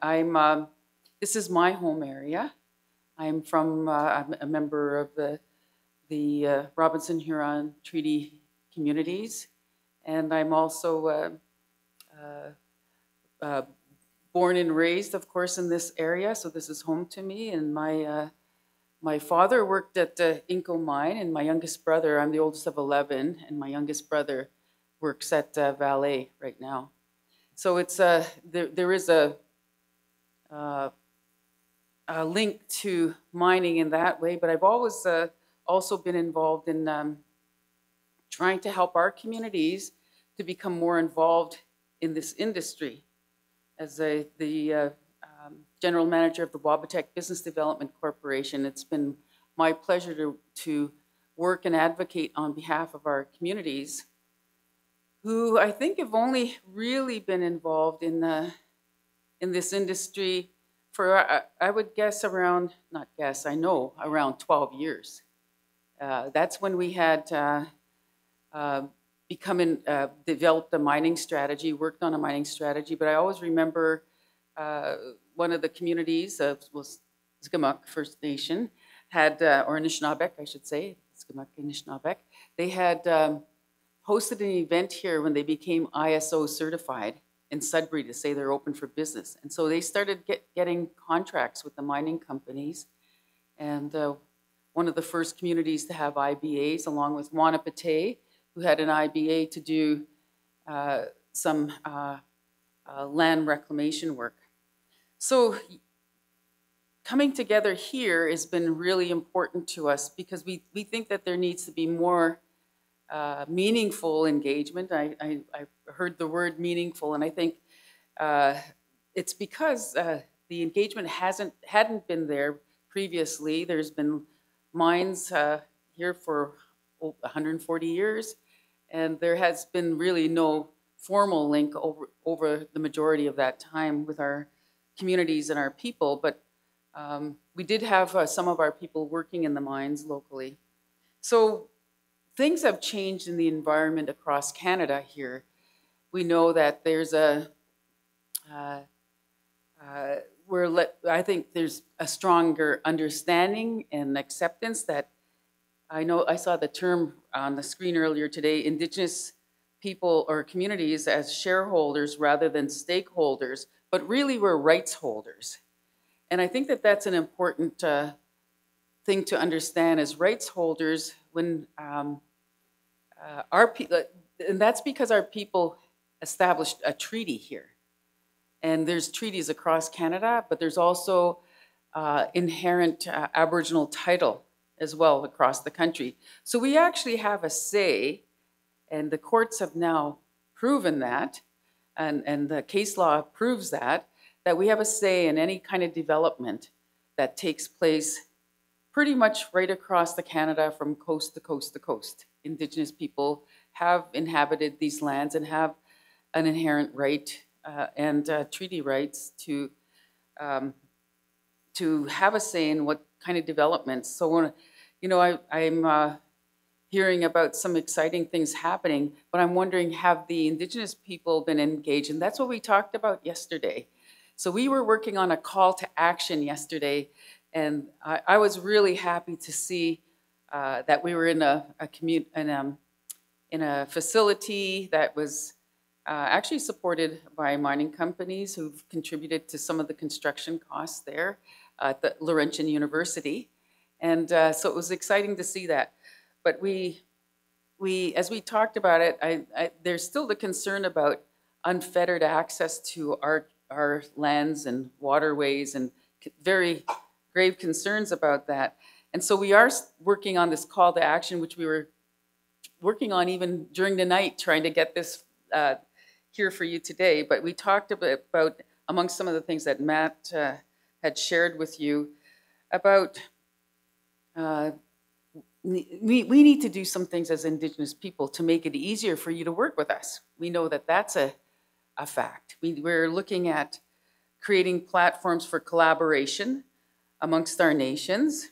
This is my home area. I'm a member of the Robinson Huron Treaty Communities, and I'm also born and raised, of course, in this area, so this is home to me. And my father worked at Inco Mine, and my youngest brother, I'm the oldest of 11, and my youngest brother works at Vale right now. So it's there is a link to mining in that way, but I've always also been involved in trying to help our communities to become more involved in this industry. As the general manager of the Wabatek Business Development Corporation, it's been my pleasure to work and advocate on behalf of our communities who I think have only really been involved in this industry for, I would guess around, not guess, I know, around 12 years. That's when we had developed a mining strategy, worked on a mining strategy, but I always remember one of the communities, was Skamuk First Nation, had, or Anishinaabeg, I should say, Skamuk Anishinaabeg, they had hosted an event here when they became ISO certified in Sudbury to say they're open for business. And so they started getting contracts with the mining companies. And one of the first communities to have IBAs, along with Wanapate, who had an IBA to do some land reclamation work. So coming together here has been really important to us because we think that there needs to be more meaningful engagement. I heard the word meaningful, and I think it's because the engagement hadn't been there previously. There's been mines here for 140 years, and there has been really no formal link over the majority of that time with our communities and our people, but we did have some of our people working in the mines locally. So things have changed in the environment across Canada here. We know that there's I think there's a stronger understanding and acceptance that I saw the term on the screen earlier today, Indigenous people or communities as shareholders rather than stakeholders, but really we're rights holders. And I think that that's an important thing to understand as rights holders when our people, and that's because our people established a treaty here. And there's treaties across Canada, but there's also inherent Aboriginal title as well across the country. So we actually have a say, and the courts have now proven that, and the case law proves that we have a say in any kind of development that takes place pretty much right across the Canada from coast to coast to coast. Indigenous people have inhabited these lands and have an inherent right and treaty rights to have a say in what kind of developments. So when, I'm hearing about some exciting things happening, but I'm wondering, have the Indigenous people been engaged? And that's what we talked about yesterday. So we were working on a call to action yesterday, and I was really happy to see that we were in a facility that was actually supported by mining companies who've contributed to some of the construction costs there at the Laurentian University. And so it was exciting to see that. But as we talked about it, there's still the concern about unfettered access to our lands and waterways, and very grave concerns about that. And so we are working on this call to action, which we were working on even during the night, trying to get this here for you today. But we talked about amongst some of the things that Matt had shared with you, about we need to do some things as Indigenous people to make it easier for you to work with us. We know that that's a fact. We're looking at creating platforms for collaboration amongst our nations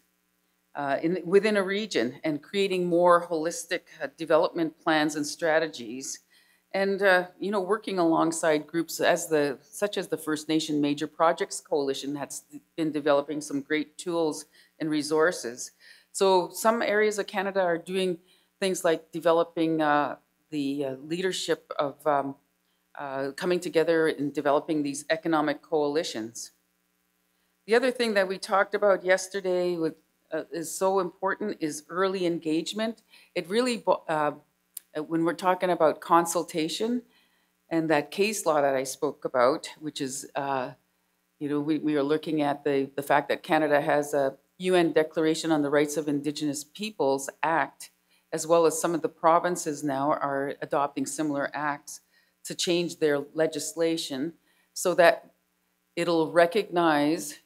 within a region, and creating more holistic development plans and strategies, and working alongside groups such as the First Nation Major Projects Coalition that's been developing some great tools and resources. So some areas of Canada are doing things like developing the leadership of coming together and developing these economic coalitions. The other thing that we talked about yesterday is so important is early engagement. It really, when we're talking about consultation and that case law that I spoke about, which is, we are looking at the fact that Canada has a UN Declaration on the Rights of Indigenous Peoples Act, as well as some of the provinces now are adopting similar acts to change their legislation so that it'll recognize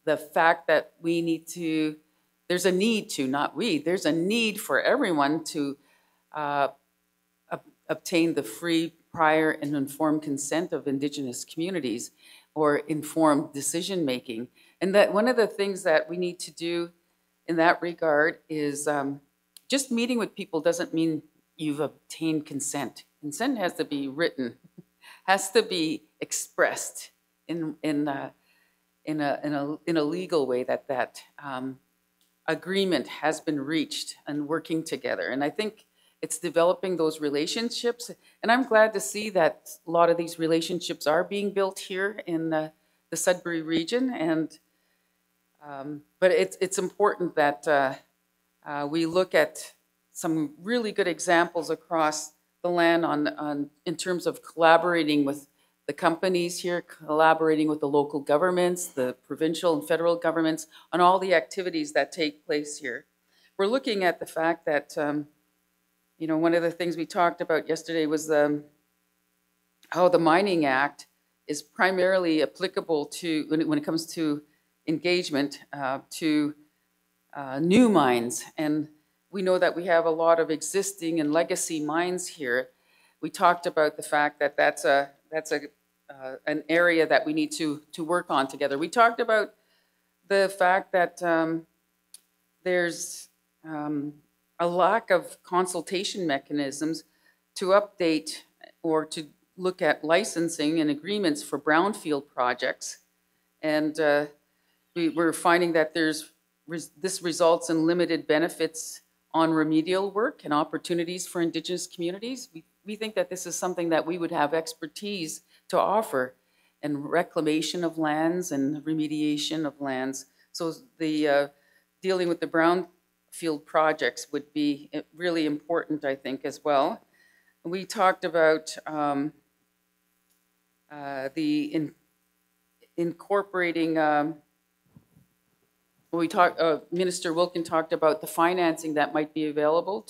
the fact that there's a need for everyone to obtain the free, prior, and informed consent of Indigenous communities, or informed decision-making. And that one of the things that we need to do in that regard is just meeting with people doesn't mean you've obtained consent. Consent has to be written, has to be expressed in a legal way, that agreement has been reached and working together. And I think it's developing those relationships. And I'm glad to see that a lot of these relationships are being built here in the Sudbury region. And but it's important that we look at some really good examples across the land in terms of collaborating with the companies here, collaborating with the local governments, the provincial and federal governments, on all the activities that take place here. We're looking at the fact that, one of the things we talked about yesterday was how the Mining Act is primarily applicable to, when it comes to engagement, to new mines. And we know that we have a lot of existing and legacy mines here. We talked about the fact that that's an area that we need to work on together. We talked about the fact that there's a lack of consultation mechanisms to update or to look at licensing and agreements for brownfield projects. And we're finding that this results in limited benefits on remedial work and opportunities for Indigenous communities. We think that this is something that we would have expertise to offer, and reclamation of lands and remediation of lands. So the dealing with the brownfield projects would be really important, I think, as well. We talked about incorporating. Minister Wilkin talked about the financing that might be available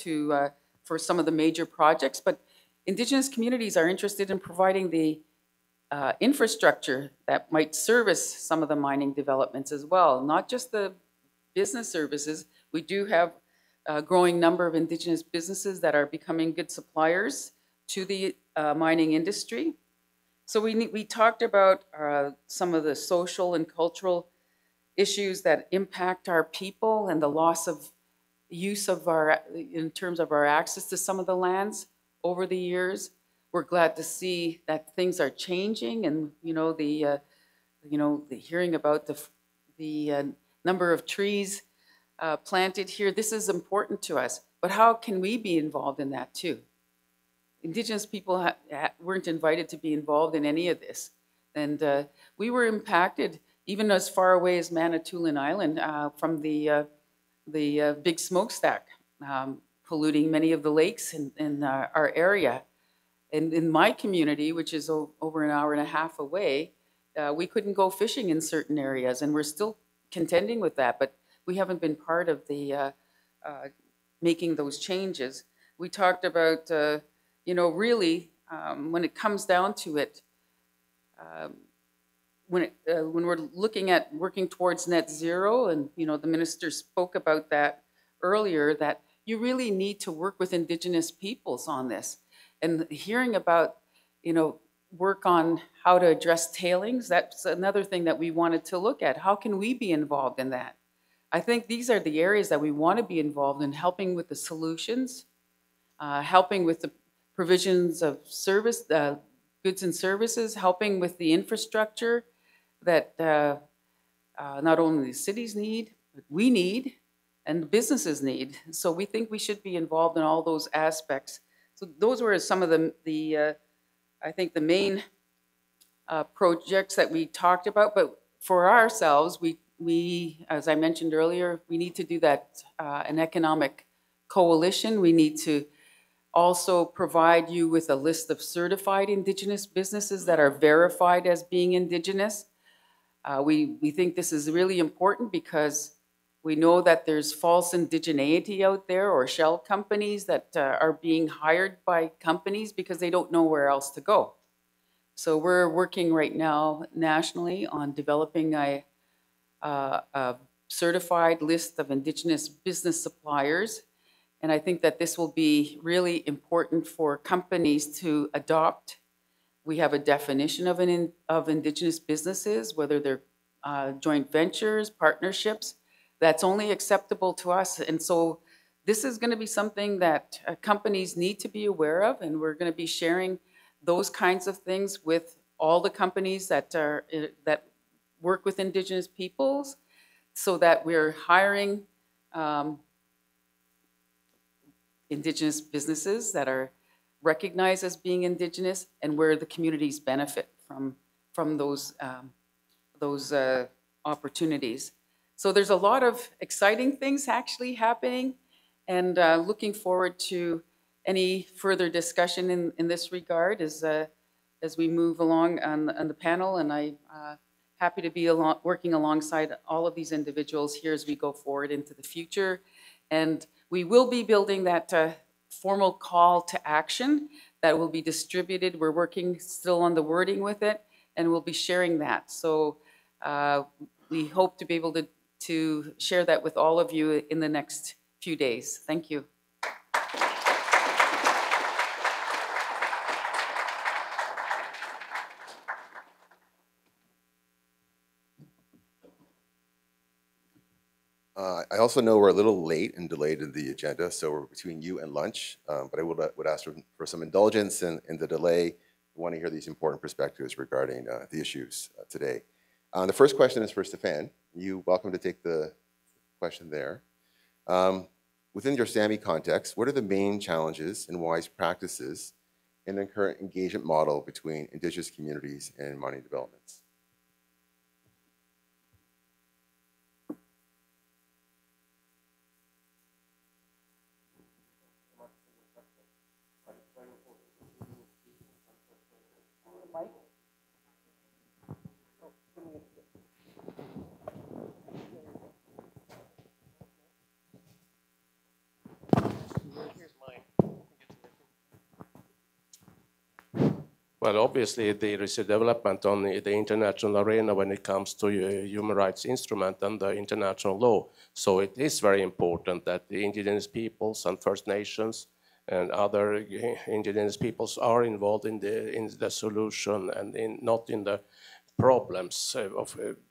for some of the major projects, but Indigenous communities are interested in providing the infrastructure that might service some of the mining developments as well, not just the business services. We do have a growing number of Indigenous businesses that are becoming good suppliers to the mining industry. So we talked about some of the social and cultural issues that impact our people and the loss of use of in terms of our access to some of the lands over the years. We're glad to see that things are changing, and the hearing about the number of trees planted here. This is important to us, but how can we be involved in that too? Indigenous people weren't invited to be involved in any of this, and we were impacted even as far away as Manitoulin Island from the big smokestack polluting many of the lakes in our area. And in my community, which is over an hour and a half away, we couldn't go fishing in certain areas, and we're still contending with that, but we haven't been part of the making those changes. We talked about, really, when it comes down to it, when we're looking at working towards net zero, and the minister spoke about that earlier, that you really need to work with Indigenous peoples on this. And hearing about, work on how to address tailings, that's another thing that we wanted to look at. How can we be involved in that? I think these are the areas that we want to be involved in, helping with the solutions, helping with the provisions of service, goods and services, helping with the infrastructure that not only the cities need, but we need, and businesses need. So we think we should be involved in all those aspects. So those were some of the I think the main projects that we talked about. But for ourselves, we, as I mentioned earlier, we need to do that, an economic coalition. We need to also provide you with a list of certified Indigenous businesses that are verified as being Indigenous. We think this is really important because we know that there's false indigeneity out there, or shell companies that are being hired by companies because they don't know where else to go. So we're working right now nationally on developing a certified list of Indigenous business suppliers. And I think that this will be really important for companies to adopt. We have a definition of Indigenous businesses, whether they're joint ventures, partnerships, that's only acceptable to us. And so this is going to be something that companies need to be aware of, and we're going to be sharing those kinds of things with all the companies that work with Indigenous peoples, so that we're hiring Indigenous businesses that are recognized as being Indigenous, and where the communities benefit from those opportunities. So there's a lot of exciting things actually happening, and looking forward to any further discussion in this regard as we move along on the panel. And I'm happy to be working alongside all of these individuals here as we go forward into the future. And we will be building that formal call to action that will be distributed. We're working still on the wording with it, and we'll be sharing that. So we hope to be able to share that with all of you in the next few days. Thank you. I also know we're a little late and delayed in the agenda, so we're between you and lunch, but I would ask for some indulgence in the delay. We want to hear these important perspectives regarding the issues today. The first question is for Stefan. You're welcome to take the question there. Within your SAMI context, what are the main challenges and wise practices in the current engagement model between Indigenous communities and mining developments? Well, obviously, there is a development on the international arena when it comes to human rights instrument and the international law. So it is very important that the Indigenous peoples and First Nations and other Indigenous peoples are involved in the solution and not in the problems,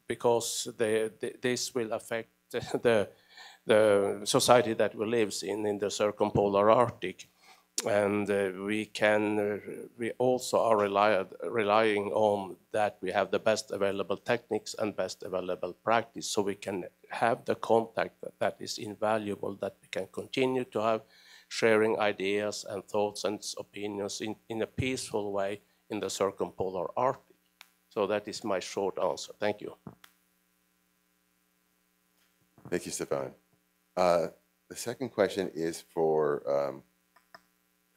because this will affect the society that we live in the circumpolar Arctic. And we also are relying on that we have the best available techniques and best available practice, so we can have the contact that is invaluable, that we can continue to have sharing ideas and thoughts and opinions in a peaceful way in the circumpolar Arctic. So that is my short answer. Thank you. Thank you, Stefan. The second question is for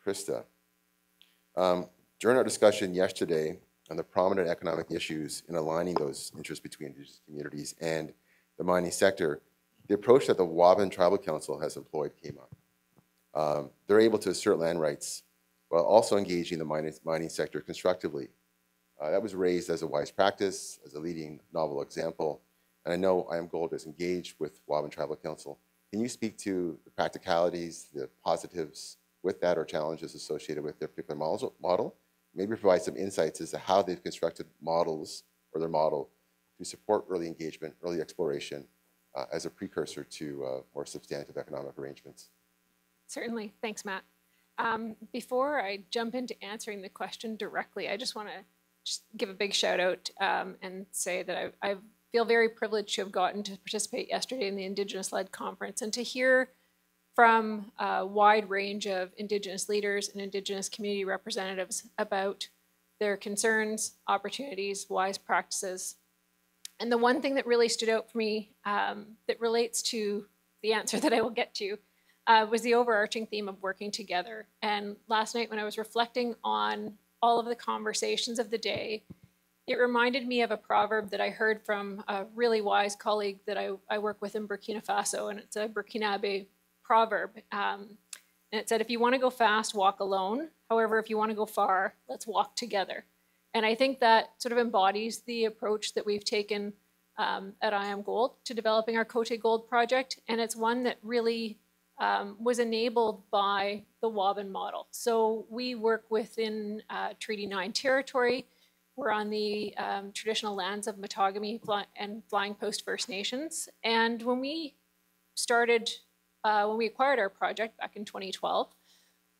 Krista. During our discussion yesterday on the prominent economic issues in aligning those interests between Indigenous communities and the mining sector, the approach that the Waban Tribal Council has employed came up. They're able to assert land rights while also engaging the mining sector constructively. That was raised as a wise practice, as a leading novel example. And I know IAMGOLD is engaged with Waban Tribal Council Can you speak to the practicalities, the positives with that, or challenges associated with their particular model? Maybe provide some insights as to how they've constructed models or their model to support early engagement, early exploration as a precursor to more substantive economic arrangements. Certainly. Thanks, Matt. Before I jump into answering the question directly, I just want to give a big shout out and say that I feel very privileged to have gotten to participate yesterday in the Indigenous-led conference and to hear from a wide range of Indigenous leaders and Indigenous community representatives about their concerns, opportunities, wise practices. And the one thing that really stood out for me that relates to the answer that I will get to was the overarching theme of working together. And last night when I was reflecting on all of the conversations of the day, it reminded me of a proverb that I heard from a really wise colleague that I work with in Burkina Faso, and it's a Burkinabe proverb. And it said, if you want to go fast, walk alone. However, if you want to go far, let's walk together. And I think that sort of embodies the approach that we've taken at IAMGold to developing our Côté Gold project. And it's one that really was enabled by the Waban model. So we work within Treaty 9 territory. We're on the traditional lands of Matagami and Flying Post First Nations. And when we started, when we acquired our project back in 2012,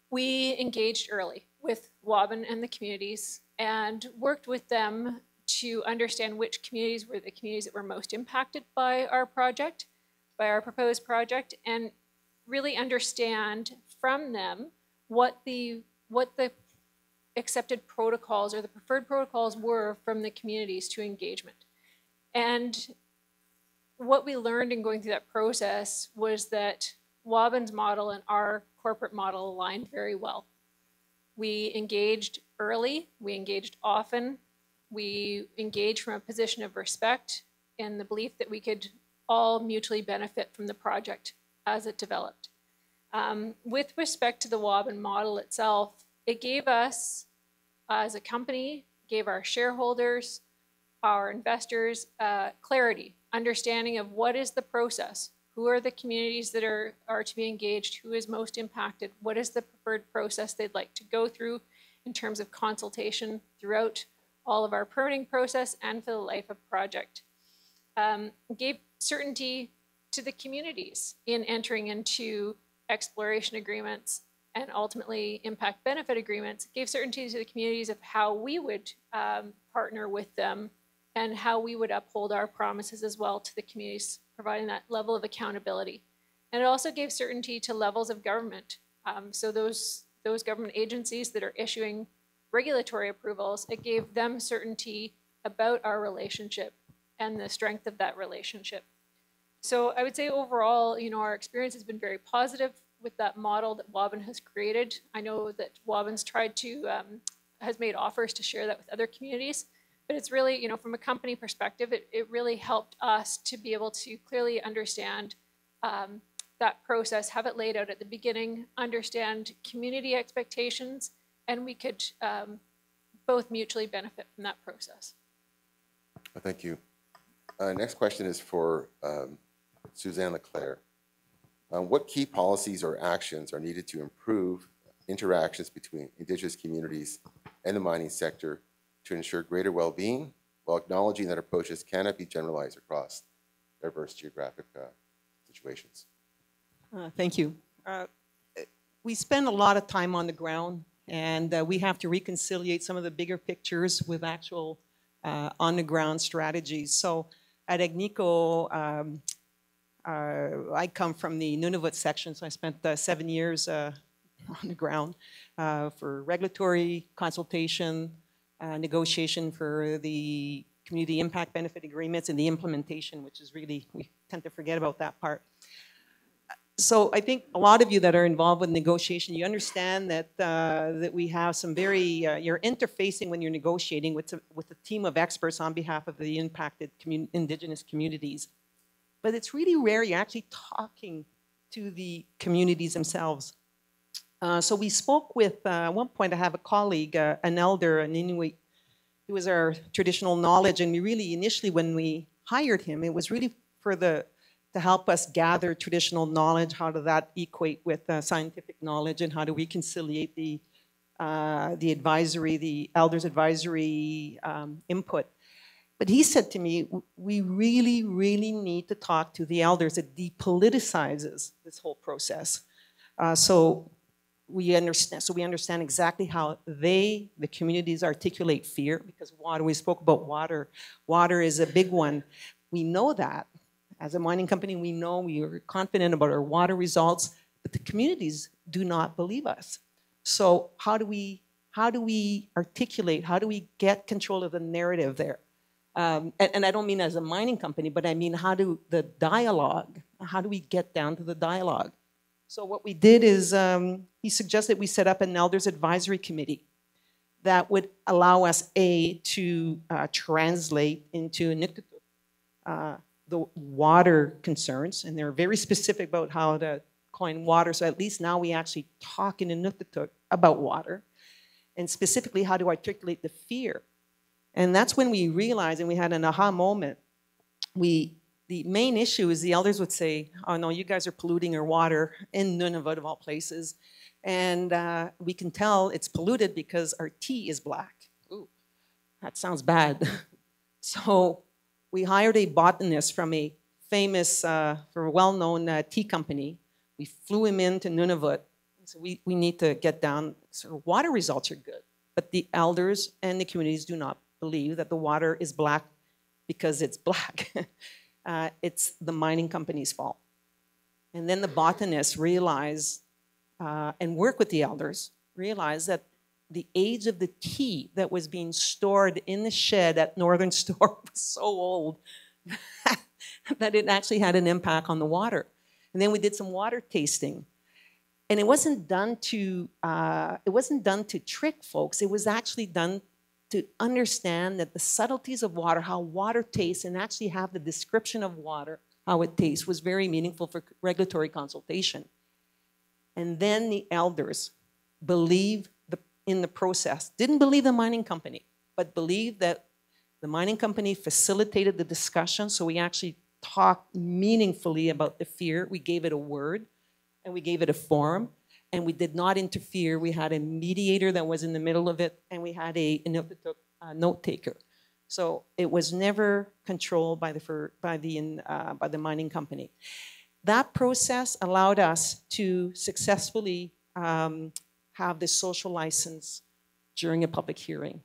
we engaged early with Waban and the communities and worked with them to understand which communities were the communities that were most impacted by our project, by our proposed project, and really understand from them what the accepted protocols or the preferred protocols were from the communities to engagement. And what we learned in going through that process was that Waban's model and our corporate model aligned very well. We engaged early, we engaged often, we engaged from a position of respect and the belief that we could all mutually benefit from the project as it developed. With respect to the Waban model itself, it gave us, as a company, gave our shareholders, our investors, clarity, understanding of what is the process, who are the communities that are to be engaged, who is most impacted, what is the preferred process they'd like to go through in terms of consultation throughout all of our permitting process and for the life of project. Gave certainty to the communities in entering into exploration agreements and ultimately impact benefit agreements, gave certainty to the communities of how we would partner with them and how we would uphold our promises as well to the communities, providing that level of accountability. And it also gave certainty to levels of government. So those government agencies that are issuing regulatory approvals, it gave them certainty about our relationship and the strength of that relationship. So I would say overall, our experience has been very positive with that model that Waban has created. I know that Waban's tried to, has made offers to share that with other communities, but it's really, from a company perspective, it really helped us to be able to clearly understand that process, have it laid out at the beginning, understand community expectations, and we could both mutually benefit from that process. Thank you. Next question is for Suzanne Leclerc. What key policies or actions are needed to improve interactions between Indigenous communities and the mining sector to ensure greater well-being while acknowledging that approaches cannot be generalized across diverse geographic situations? Thank you. We spend a lot of time on the ground, and we have to reconciliate some of the bigger pictures with actual on-the-ground strategies. So at Agnico, I come from the Nunavut section, so I spent 7 years on the ground for regulatory consultation, negotiation for the community impact benefit agreements, and the implementation, which is really, we tend to forget about that part. So I think a lot of you that are involved with negotiation, you understand that that we have some very, you're interfacing when you're negotiating with a team of experts on behalf of the impacted Indigenous communities. But it's really rare you're actually talking to the communities themselves. So we spoke with, at one point I have a colleague, an elder, an Inuit, who was our traditional knowledge, and we really initially when we hired him, it was really for to help us gather traditional knowledge. How does that equate with scientific knowledge, and how do we conciliate the advisory, the elders advisory input? But he said to me, we really, really need to talk to the elders. It depoliticizes this whole process. So we understand exactly how the communities articulate fear, because water, we spoke about water. Water is a big one. We know that. As a mining company, we know, we are confident about our water results, but the communities do not believe us. So how do we articulate, how do we get control of the narrative there? And I don't mean as a mining company, but I mean how do we get down to the dialogue? So what we did is, he suggested we set up an elders advisory committee that would allow us, to translate into Inuktitut the water concerns, and they're very specific about how to coin water, so at least now we actually talk in Inuktitut about water, and specifically how to articulate the fear. And that's when we realized, and we had an aha moment, the main issue is the elders would say, oh no, you guys are polluting our water in Nunavut of all places, and we can tell it's polluted because our tea is black. Ooh, that sounds bad. So we hired a botanist from a famous, well-known tea company. We flew him into Nunavut. So we need to get down, so water results are good, but the elders and the communities do not believe that the water is black because it's black. It's the mining company's fault. And then the botanists realize, and work with the elders, realize that the age of the tea that was being stored in the shed at Northern Store was so old that it actually had an impact on the water. And then we did some water tasting. And it wasn't done to trick folks. It was actually done to understand that the subtleties of water, how water tastes, and actually have the description of water, how it tastes, was very meaningful for regulatory consultation. And then the elders believed in the process, didn't believe the mining company, but believed that the mining company facilitated the discussion, so we actually talked meaningfully about the fear. We gave it a word, and we gave it a form, and we did not interfere. We had a mediator that was in the middle of it, and we had a note taker. So it was never controlled by the mining company. That process allowed us to successfully have the social license during a public hearing.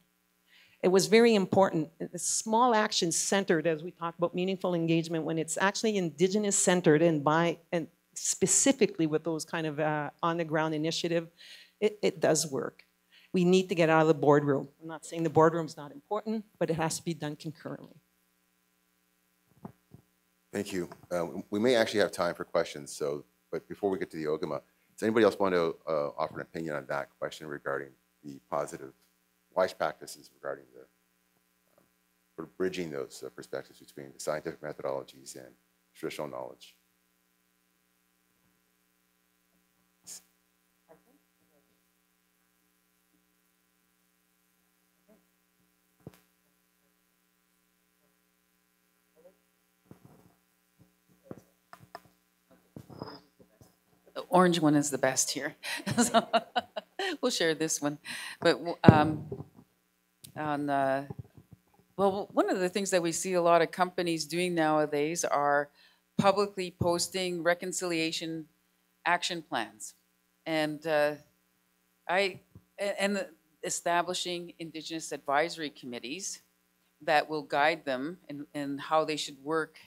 It was very important. The small actions centered, as we talk about meaningful engagement, when it's actually Indigenous-centered and specifically with those kind of on-the-ground initiative, it does work. We need to get out of the boardroom. I'm not saying the boardroom's not important, but it has to be done concurrently. Thank you. We may actually have time for questions, but before we get to the Ogama, does anybody else want to offer an opinion on that question regarding the positive wise practices regarding the sort of bridging those perspectives between the scientific methodologies and traditional knowledge? The orange one is the best here. So we'll share this one. But well, one of the things that we see a lot of companies doing nowadays are publicly posting reconciliation action plans, and establishing Indigenous advisory committees that will guide them in how they should work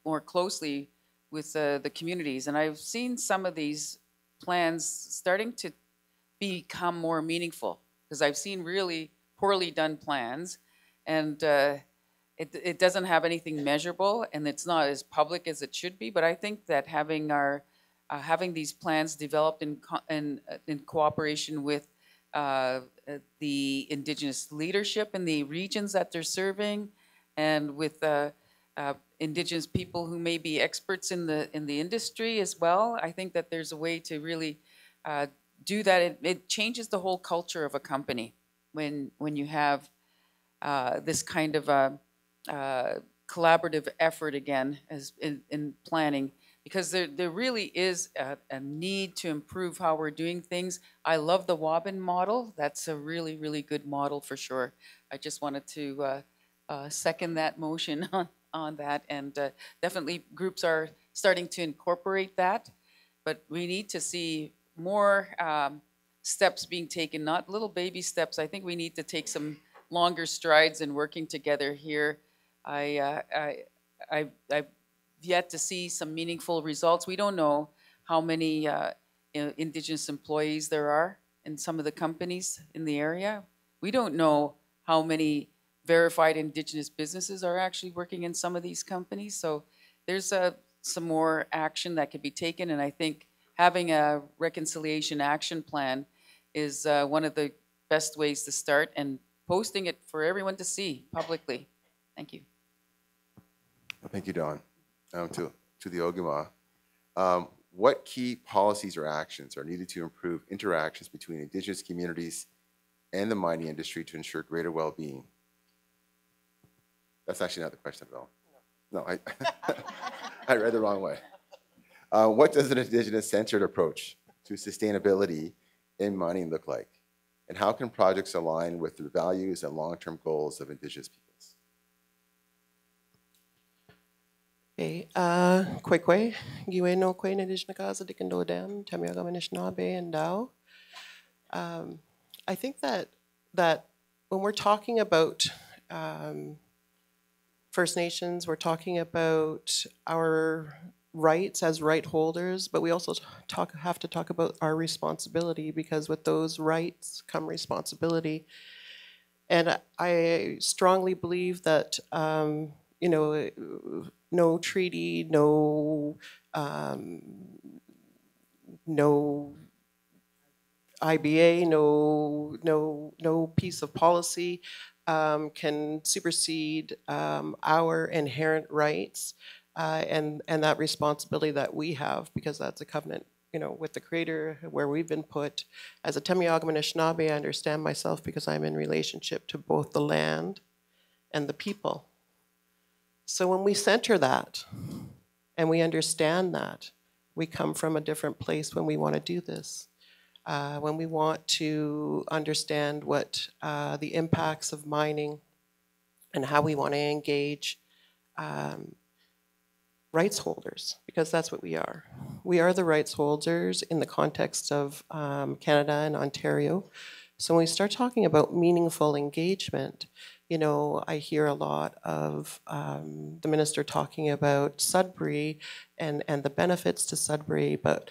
more closely with the communities. And I've seen some of these plans starting to become more meaningful, because I've seen really poorly done plans, and it doesn't have anything measurable, and it's not as public as it should be. But I think that having these plans developed in cooperation with the Indigenous leadership in the regions that they're serving, and with Indigenous people who may be experts in the industry as well, I think that there's a way to really do that. It changes the whole culture of a company when you have this kind of collaborative effort again as in planning, because there really is a need to improve how we're doing things. I love the Wobbin model. That's a really, really good model for sure. I just wanted to second that motion on that, and definitely groups are starting to incorporate that, but we need to see more steps being taken, not little baby steps. I think we need to take some longer strides in working together here. I've yet to see some meaningful results. We don't know how many Indigenous employees there are in some of the companies in the area. We don't know how many verified Indigenous businesses are actually working in some of these companies. So there's some more action that could be taken, and I think having a reconciliation action plan is one of the best ways to start, and posting it for everyone to see publicly. Thank you. Thank you, Dawn. To the Ogama, what key policies or actions are needed to improve interactions between Indigenous communities and the mining industry to ensure greater well-being? That's actually not the question at all. No, I read the wrong way. What does an Indigenous-centred approach to sustainability in mining look like? And how can projects align with the values and long-term goals of Indigenous peoples? Okay, Kwekwe, Giwe no Kwe Nidishnakaza Dikando Dam, Tamiaga Manishnabe and Dao. I think that when we're talking about First Nations, we're talking about our rights as right holders, but we also have to talk about our responsibility, because with those rights come responsibility. And I strongly believe that you know, no treaty, no IBA, no piece of policy can supersede our inherent rights and that responsibility that we have, because that's a covenant, you know, with the Creator, where we've been put. As a Temiagama Anishinaabe, I understand myself because I'm in relationship to both the land and the people. So when we center that and we understand that, we come from a different place when we want to do this. When we want to understand what the impacts of mining and how we want to engage rights holders, because that's what we are. We are the rights holders in the context of Canada and Ontario. So when we start talking about meaningful engagement, you know, I hear a lot of the minister talking about Sudbury and the benefits to Sudbury, but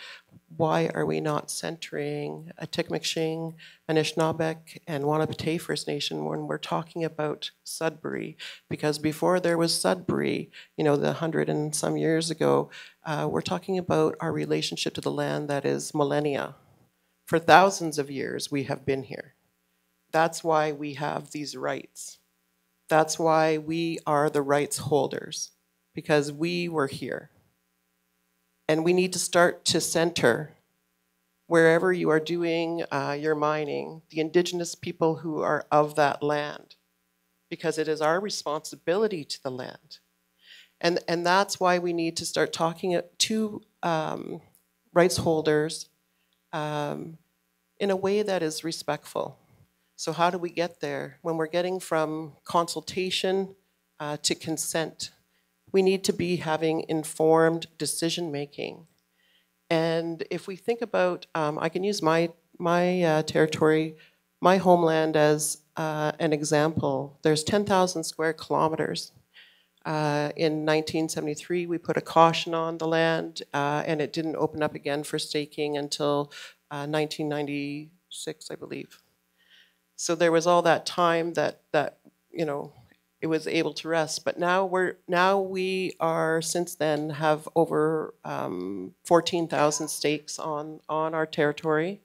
why are we not centering Atikameksheng, Anishinaabeg, and Wanapitei First Nation when we're talking about Sudbury? Because before there was Sudbury, you know, the 100 and some years ago, we're talking about our relationship to the land that is millennia. For thousands of years, we have been here. That's why we have these rights. That's why we are the rights holders, because we were here. And we need to start to center, wherever you are doing your mining, the Indigenous people who are of that land, because it is our responsibility to the land. And that's why we need to start talking to rights holders in a way that is respectful. So how do we get there? When we're getting from consultation to consent, we need to be having informed decision-making. And if we think about, I can use my territory, my homeland as an example. There's 10,000 square kilometers. In 1973, we put a caution on the land, and it didn't open up again for staking until 1996, I believe. So there was all that time that you know, it was able to rest. But now we are since then have over 14,000 stakes on our territory,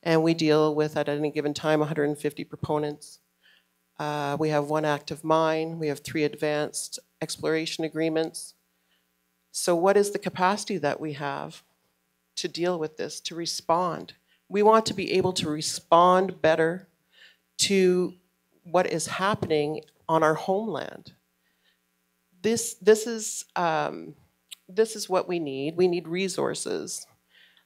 and we deal with at any given time 150 proponents. We have 1 active mine. We have 3 advanced exploration agreements. So what is the capacity that we have to deal with this, to respond? We want to be able to respond better to what is happening on our homeland. this is what we need. We need resources.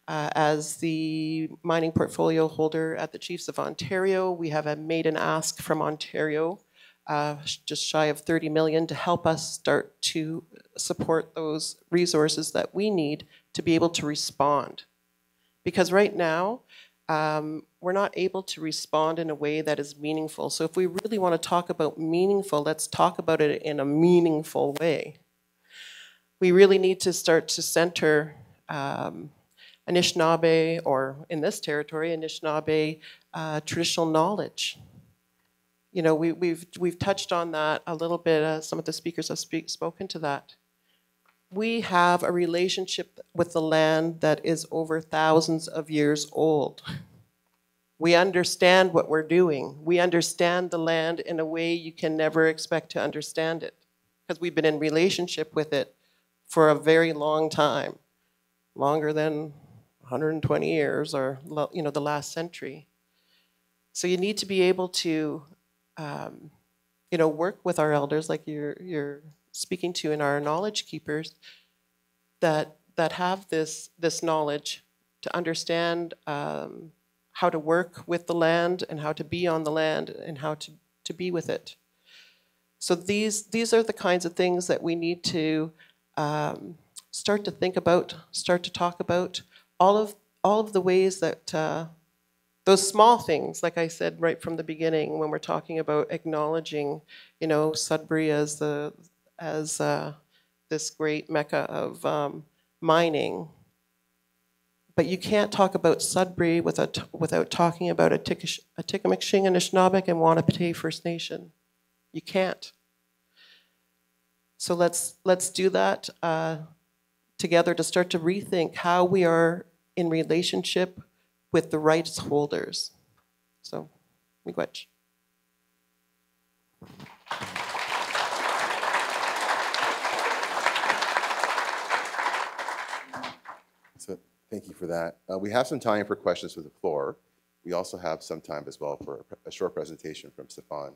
As the mining portfolio holder at the Chiefs of Ontario, we have made an ask from Ontario, just shy of 30 million, to help us start to support those resources that we need to be able to respond. Because right now, we're not able to respond in a way that is meaningful. So if we really want to talk about meaningful, let's talk about it in a meaningful way. We really need to start to center Anishinaabe, or in this territory, Anishinaabe traditional knowledge. You know, we've touched on that a little bit. Some of the speakers have spoken to that. We have a relationship with the land that is over thousands of years old. We understand what we're doing. We understand the land in a way you can never expect to understand it, because we've been in relationship with it for a very long time, longer than 120 years, or you know, the last century. So you need to be able to you know, work with our elders, like you're speaking to, in our knowledge keepers, that have this knowledge to understand how to work with the land and how to be on the land and how to be with it. So these are the kinds of things that we need to start to think about, start to talk about. All of the ways that those small things, like I said right from the beginning, when we're talking about acknowledging, you know, Sudbury as this great mecca of mining. But you can't talk about Sudbury without talking about Atikameksheng, Anishinaabeg, and Wanapitei First Nation. You can't. So let's do that together to start to rethink how we are in relationship with the rights holders. So, miigwech. So thank you for that. We have some time for questions from the floor. We also have some time as well for a short presentation from Stefan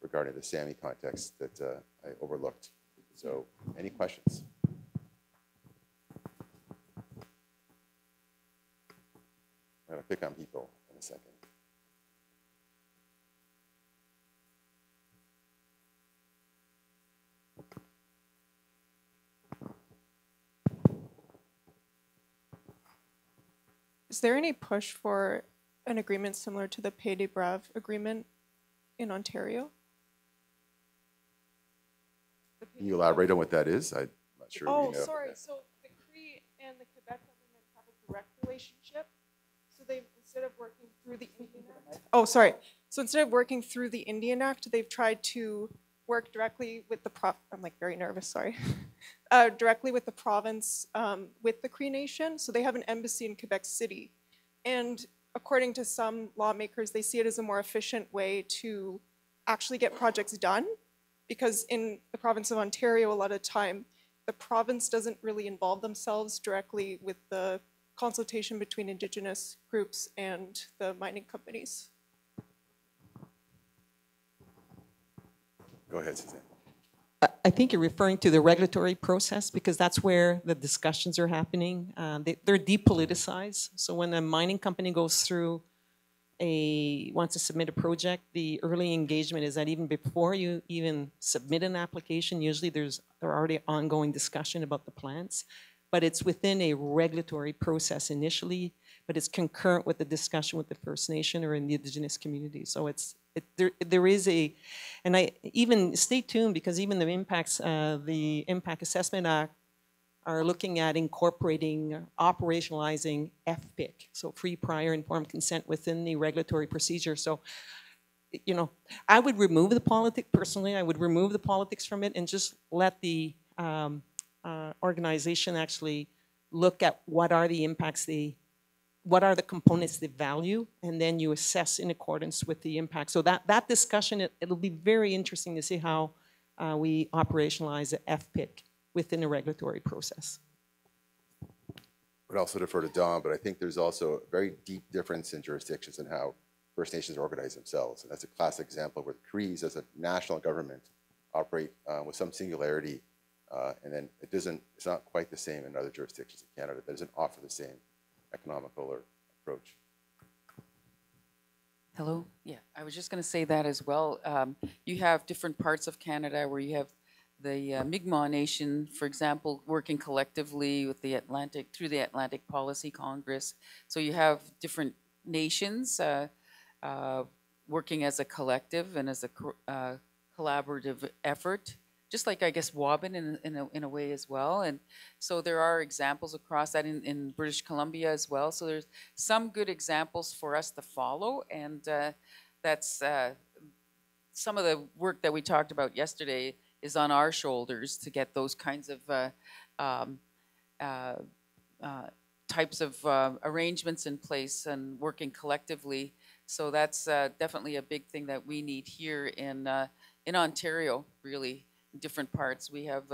regarding the Sami context that I overlooked. So any questions? I'm going to pick on people in a second. Is there any push for an agreement similar to the Pays de Brave agreement in Ontario? Can you elaborate on what that is? I'm not sure. Oh, you know. sorry. So the Cree and the Quebec government have a direct relationship. So they, instead of working through the Indian Act. Oh, sorry. So instead of working through the Indian Act, they've tried to work directly with the I'm like very nervous, sorry. Directly with the province, with the Cree Nation. So they have an embassy in Quebec City. And according to some lawmakers, they see it as a more efficient way to actually get projects done. Because in the province of Ontario, a lot of time, the province doesn't really involve themselves directly with the consultation between Indigenous groups and the mining companies. Go ahead, Suzanne. I think you're referring to the regulatory process, because that's where the discussions are happening. They're depoliticized. So when a mining company goes through wants to submit a project, the early engagement is that even before you even submit an application, usually there are already ongoing discussion about the plans. But it's within a regulatory process initially, but it's concurrent with the discussion with the First Nation or in the Indigenous community. So there is and I even stay tuned, because even the Impact Assessment Act are looking at incorporating, operationalizing FPIC, so free, prior, informed consent within the regulatory procedure. So, you know, I would remove the politics, personally, I would remove the politics from it and just let the organization actually look at what are the impacts, what are the components they value, and then you assess in accordance with the impact. So that discussion, it'll be very interesting to see how we operationalize the FPIC within a regulatory process. I would also defer to Don, but I think there's also a very deep difference in jurisdictions in how First Nations organize themselves. And that's a classic example where the Crees, as a national government, operate with some singularity And then it's not quite the same in other jurisdictions in Canada. That doesn't offer the same economical or approach. Hello? Yeah, I was just going to say that as well. You have different parts of Canada where you have the Mi'kmaq Nation, for example, working collectively with the through the Atlantic Policy Congress. So you have different nations working as a collective and as a collaborative effort, just like, I guess, Waban in a way as well. And so there are examples across that in British Columbia as well. So there's some good examples for us to follow. And that's some of the work that we talked about yesterday is on our shoulders to get those kinds of types of arrangements in place and working collectively. So that's definitely a big thing that we need here in Ontario, really, in different parts. We have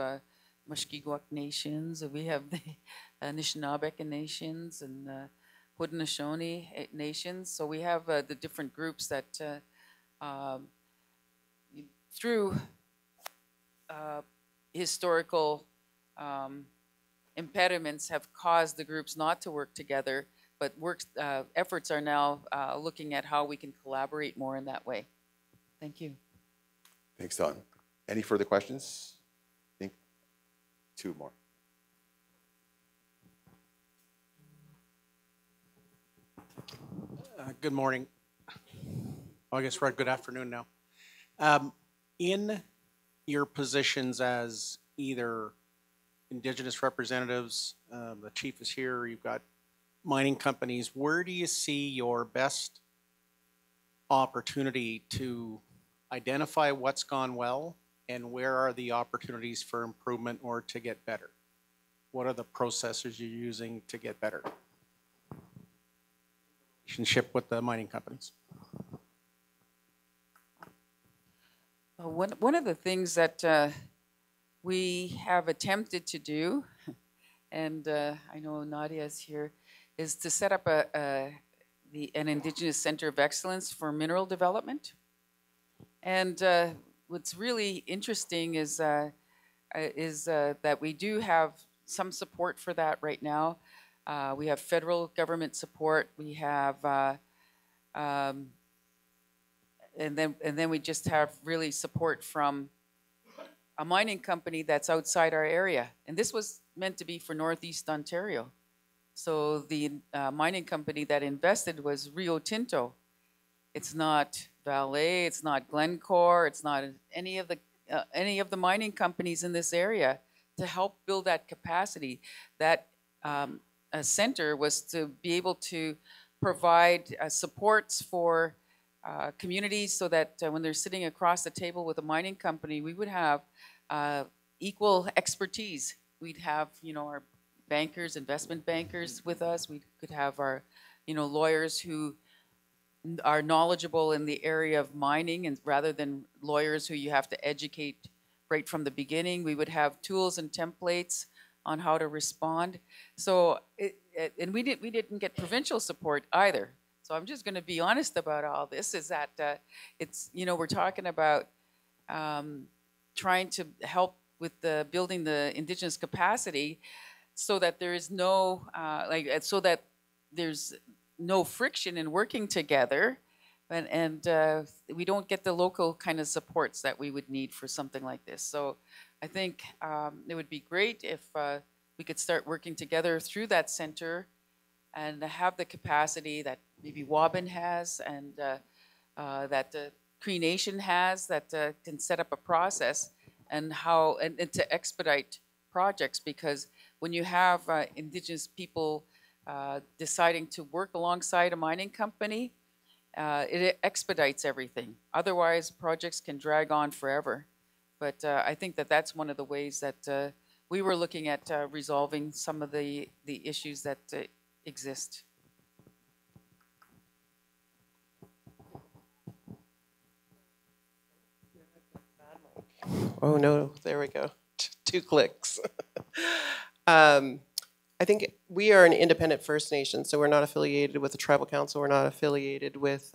Mushkegowuk nations, we have the Anishinaabe nations, and Haudenosaunee nations. So we have the different groups that through historical impediments have caused the groups not to work together, but efforts are now looking at how we can collaborate more in that way. Thank you. Thanks, Don. Any further questions? I think 2 more. Good morning. Oh, I guess we're at good afternoon now. In your positions as either Indigenous representatives, the chief is here, you've got mining companies, where do you see your best opportunity to identify what's gone well, and where are the opportunities for improvement or to get better? What are the processes you're using to get better? Relationship with the mining companies. One of the things that we have attempted to do, and I know Nadia's here, is to set up an Indigenous Center of Excellence for mineral development. And what's really interesting is that we do have some support for that right now. We have federal government support. We have, and then we just have really support from a mining company that's outside our area. And this was meant to be for Northeast Ontario. So the mining company that invested was Rio Tinto. It's not Vale, it's not Glencore, it's not any of the mining companies in this area to help build that capacity. That center was to be able to provide supports for communities so that when they're sitting across the table with a mining company, we would have equal expertise. We'd have, our bankers, investment bankers with us. We could have our, lawyers who are knowledgeable in the area of mining, and rather than lawyers who you have to educate right from the beginning, we would have tools and templates on how to respond. So, and we didn't get provincial support either. So I'm just going to be honest about all this, is that it's, we're talking about trying to help with building the Indigenous capacity so that there is no, so that there's no friction in working together, and we don't get the local kind of supports that we would need for something like this. So I think it would be great if we could start working together through that center and have the capacity that maybe Waban has, and that the Cree Nation has, that can set up a process and to expedite projects. Because when you have Indigenous people deciding to work alongside a mining company, it expedites everything. Otherwise, projects can drag on forever. But I think that that's one of the ways that we were looking at resolving some of the issues that exist. Oh no, there we go. 2 clicks. I think we are an independent First Nation, so we're not affiliated with the Tribal Council, we're not affiliated with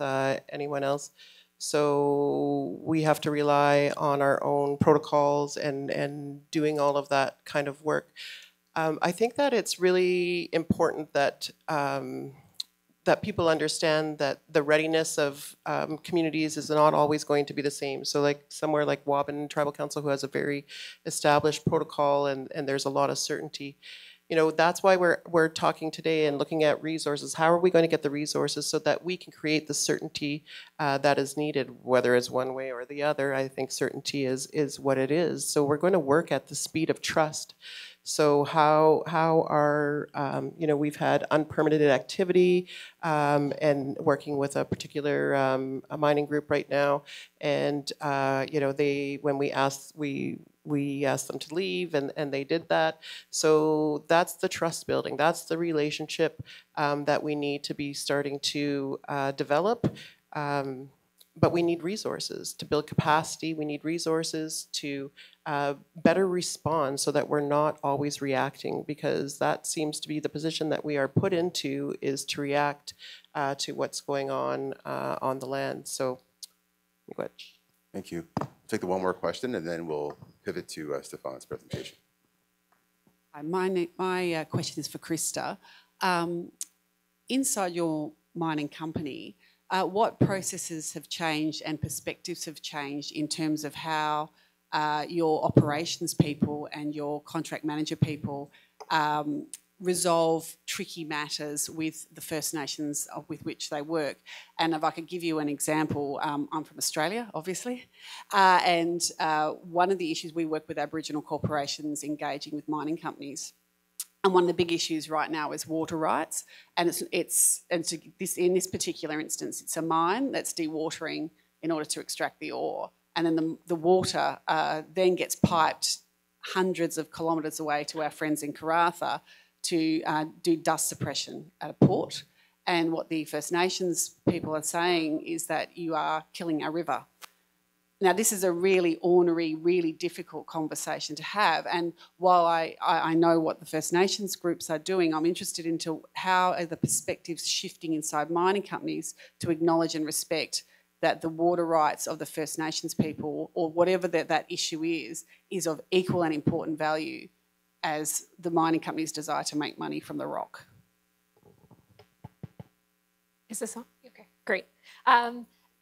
anyone else. So we have to rely on our own protocols and doing all of that kind of work. I think that it's really important that that people understand that the readiness of communities is not always going to be the same. So like somewhere like Waban Tribal Council, who has a very established protocol and there's a lot of certainty, you know, that's why we're talking today and looking at resources. How are we going to get the resources so that we can create the certainty that is needed, whether it's one way or the other? I think certainty is what it is. So we're going to work at the speed of trust. So how are, you know, we've had unpermitted activity and working with a particular a mining group right now. And, you know, when we asked them to leave and they did that. So that's the trust building. That's the relationship that we need to be starting to develop. But we need resources to build capacity. We need resources to better respond so that we're not always reacting, because that seems to be the position that we are put into, is to react to what's going on the land. So, Thank you. Take the one more question and then we'll pivot to Stefan's presentation. Hi, my question is for Krista. Inside your mining company, what processes have changed and perspectives have changed in terms of how your operations people and your contract manager people resolve tricky matters with the First Nations with which they work? And if I could give you an example, I'm from Australia, obviously, and one of the issues, we work with Aboriginal corporations engaging with mining companies. And one of the big issues right now is water rights, and in this particular instance, it's a mine that's dewatering in order to extract the ore, and then the water then gets piped hundreds of kilometres away to our friends in Karratha to do dust suppression at a port. And what the First Nations people are saying is that you are killing our river. Now, this is a really ornery, really difficult conversation to have. And while I know what the First Nations groups are doing, I'm interested into how are the perspectives shifting inside mining companies to acknowledge and respect that the water rights of the First Nations people, or whatever that issue is of equal and important value as the mining companies' desire to make money from the rock. Is this on? Okay, great.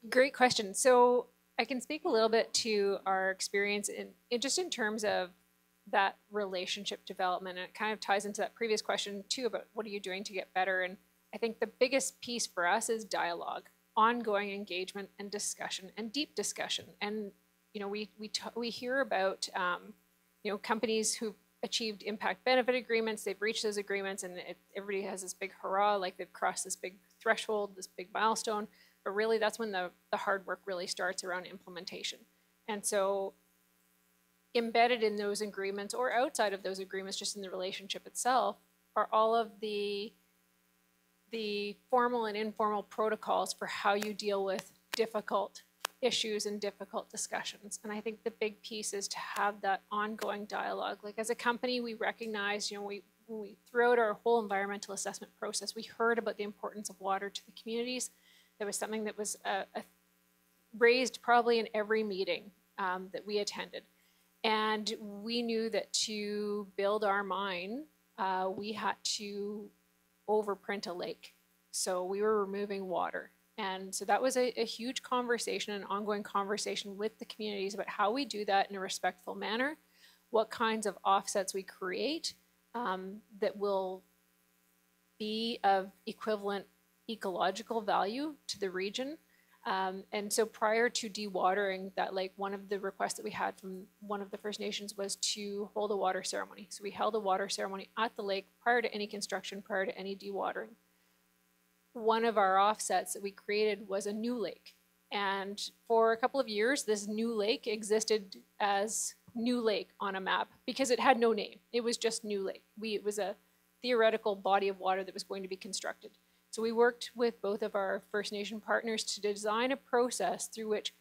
Great question. So I can speak a little bit to our experience just in terms of that relationship development, and it kind of ties into that previous question too about what are you doing to get better. And I think the biggest piece for us is dialogue, ongoing engagement and discussion, and deep discussion. And you know, we hear about you know, companies who've achieved impact benefit agreements, they've reached those agreements, and everybody has this big hurrah, like they've crossed this big threshold, this big milestone. But really, that's when the hard work really starts around implementation. And so embedded in those agreements or outside of those agreements, just in the relationship itself, are all of the formal and informal protocols for how you deal with difficult issues and difficult discussions. And I think the big piece is to have that ongoing dialogue. Like as a company, we recognize, you know, throughout our whole environmental assessment process, we heard about the importance of water to the communities. That was something that was raised probably in every meeting that we attended. And we knew that to build our mine, we had to overprint a lake. So we were removing water. And so that was a huge conversation, an ongoing conversation with the communities about how we do that in a respectful manner, what kinds of offsets we create that will be of equivalent ecological value to the region. And so prior to dewatering that lake, one of the requests that we had from one of the First Nations was to hold a water ceremony. So we held a water ceremony at the lake prior to any construction, prior to any dewatering. One of our offsets that we created was a new lake. And for a couple of years, this new lake existed as New Lake on a map because it had no name. It was just New Lake. It was a theoretical body of water that was going to be constructed. So we worked with both of our First Nation partners to design a process through which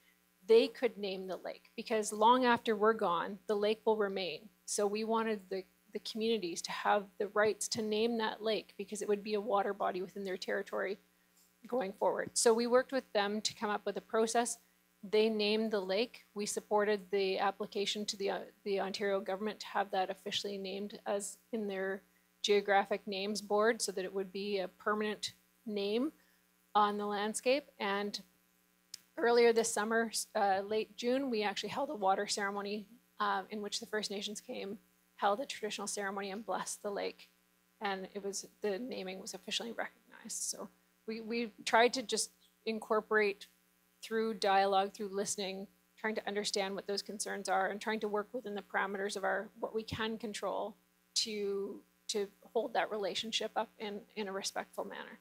they could name the lake, because long after we're gone, the lake will remain. So we wanted the communities to have the rights to name that lake because it would be a water body within their territory going forward. So we worked with them to come up with a process They named the lake. We supported the application to the Ontario government to have that officially named as in their geographic names board so that it would be a permanent name on the landscape. And earlier this summer, late June, we actually held a water ceremony in which the First Nations came, held a traditional ceremony and blessed the lake. And the naming was officially recognized. So we tried to just incorporate through dialogue, through listening, trying to understand what those concerns are and trying to work within the parameters of what we can control to hold that relationship up in a respectful manner.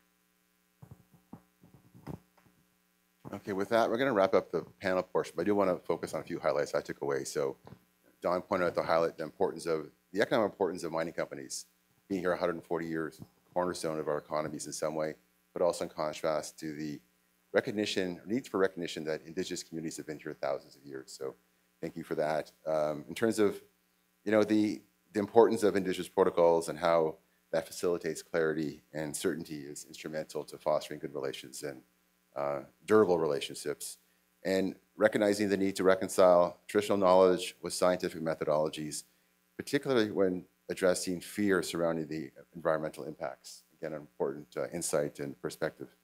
Okay, with that, we're going to wrap up the panel portion, but I do want to focus on a few highlights I took away. So Don pointed out the economic importance of mining companies being here 140 years, cornerstone of our economies in some way, but also in contrast to the need for recognition that Indigenous communities have been here thousands of years. So thank you for that. In terms of, the importance of Indigenous protocols and how that facilitates clarity and certainty is instrumental to fostering good relations and durable relationships, and recognizing the need to reconcile traditional knowledge with scientific methodologies, particularly when addressing fear surrounding the environmental impacts. Again, an important insight and perspective.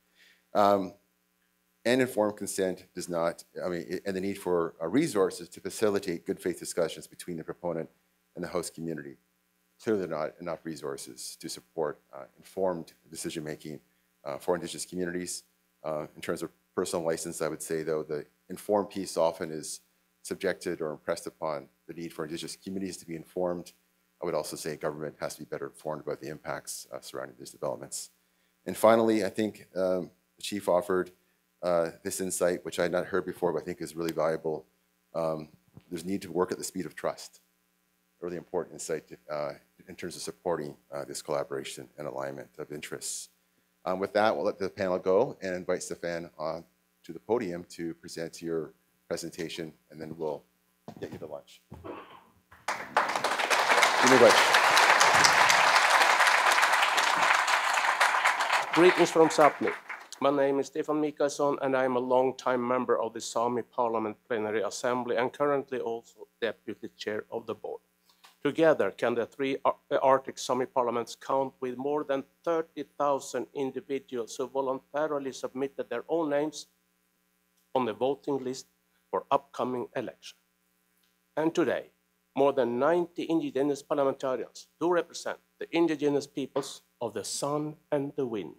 And informed consent and the need for resources to facilitate good faith discussions between the proponent and the host community. Clearly there are not enough resources to support informed decision-making for Indigenous communities. In terms of personal license, I would say, though, the informed piece often is subjected or impressed upon the need for Indigenous communities to be informed. I would also say government has to be better informed about the impacts surrounding these developments. And finally, I think the Chief offered this insight, which I had not heard before, but I think is really valuable. There's a need to work at the speed of trust. A really important insight in terms of supporting this collaboration and alignment of interests. With that, we'll let the panel go and invite Stefan to the podium to present your presentation, and then we'll get you to lunch. Greetings from Sápmi. My name is Stefan Mikaelsson, and I am a long-time member of the Sámi Parliament Plenary Assembly and currently also Deputy Chair of the Board. Together, can the three Arctic Sámi parliaments count with more than 30,000 individuals who voluntarily submitted their own names on the voting list for upcoming election. And today, more than 90 Indigenous parliamentarians do represent the Indigenous peoples of the sun and the wind,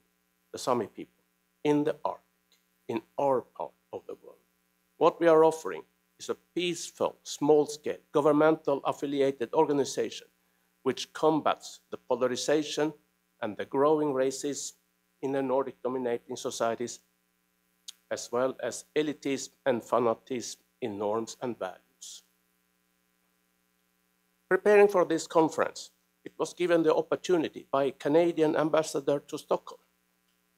the Sámi people, in the Arctic, in our part of the world. What we are offering is a peaceful, small-scale, governmental affiliated organization which combats the polarization and the growing racism in the Nordic dominating societies, as well as elitism and fanatism in norms and values. Preparing for this conference, it was given the opportunity by Canadian ambassador to Stockholm,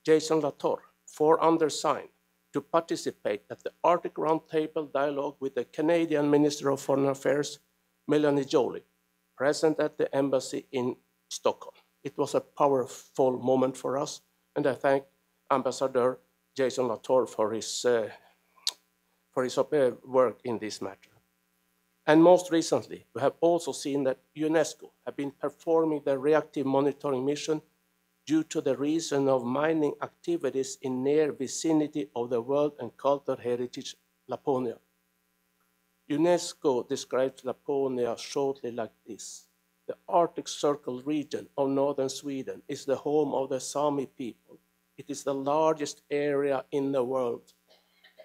Jason Latour, for undersigned, to participate at the Arctic Roundtable dialogue with the Canadian Minister of Foreign Affairs, Melanie Joly, present at the embassy in Stockholm. It was a powerful moment for us, and I thank Ambassador Jason Latour for his work in this matter. And most recently, we have also seen that UNESCO have been performing the reactive monitoring mission due to the reason of mining activities in near vicinity of the World and Cultural Heritage Laponia. UNESCO describes Laponia shortly like this. The Arctic Circle region of northern Sweden is the home of the Sámi people. It is the largest area in the world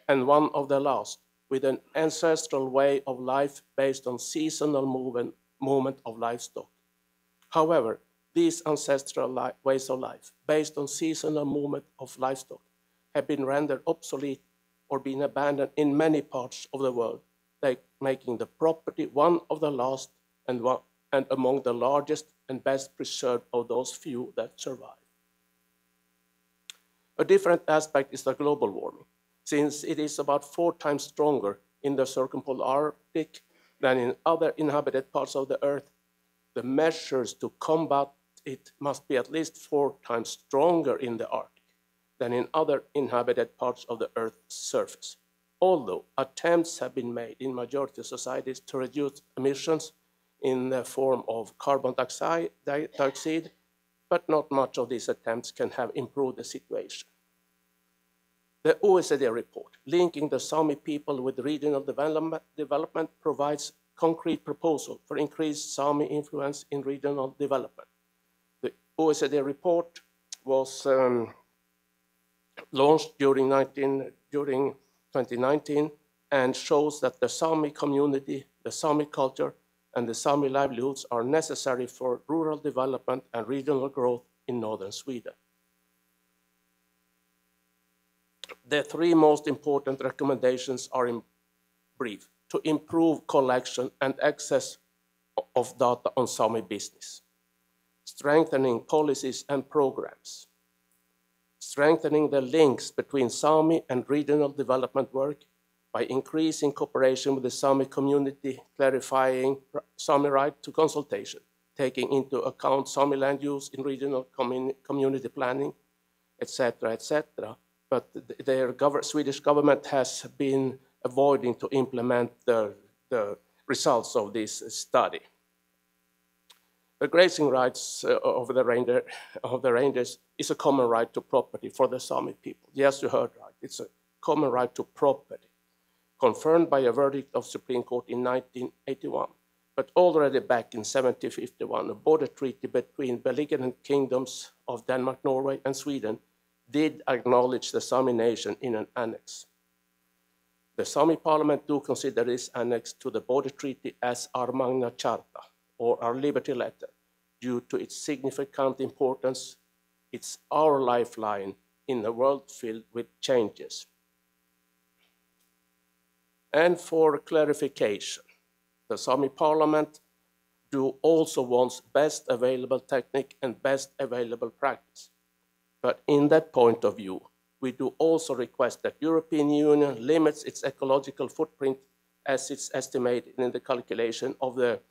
and one of the last, with an ancestral way of life based on seasonal movement of livestock. However, these ancestral ways of life, based on seasonal movement of livestock, have been rendered obsolete or been abandoned in many parts of the world, like making the property one of the last and among the largest and best preserved of those few that survive. A different aspect is the global warming, since it is about 4 times stronger in the circumpolar Arctic than in other inhabited parts of the Earth. The measures to combat it must be at least 4 times stronger in the Arctic than in other inhabited parts of the Earth's surface. although attempts have been made in majority of societies to reduce emissions in the form of carbon dioxide, but not much of these attempts can have improved the situation. The OECD report linking the Sami people with regional development provides concrete proposal for increased Sami influence in regional development. The OECD report was launched during 2019 and shows that the Sami community, the Sami culture, and the Sami livelihoods are necessary for rural development and regional growth in northern Sweden. The three most important recommendations are in brief: to improve collection and access of data on Sami business, strengthening policies and programs, strengthening the links between Sami and regional development work by increasing cooperation with the Sami community, clarifying Sami right to consultation, taking into account Sami land use in regional community planning, etc., etc. But their Swedish government has been avoiding to implement the results of this study. The grazing rights of the rangers is a common right to property for the Sami people. Yes, you heard right. It's a common right to property, confirmed by a verdict of Supreme Court in 1981. But already back in 1751, a border treaty between belligerent kingdoms of Denmark, Norway, and Sweden did acknowledge the Sami nation in an annex. The Sami parliament do consider this annex to the border treaty as our Magna Charta, or our liberty letter, due to its significant importance. It's our lifeline in a world filled with changes. And for clarification, the Sami parliament do also want best available technique and best available practice. But in that point of view, we do also request that European Union limits its ecological footprint as it's estimated in the calculation of the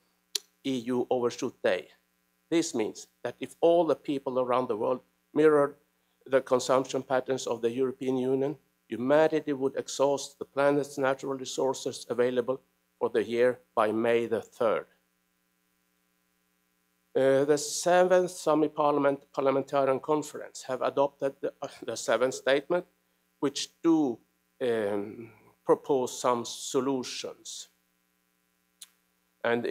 EU Overshoot Day. This means that if all the people around the world mirrored the consumption patterns of the European Union, humanity would exhaust the planet's natural resources available for the year by May the 3rd. The 7th Sami Parliamentarian Conference have adopted the 7th statement, which do propose some solutions. And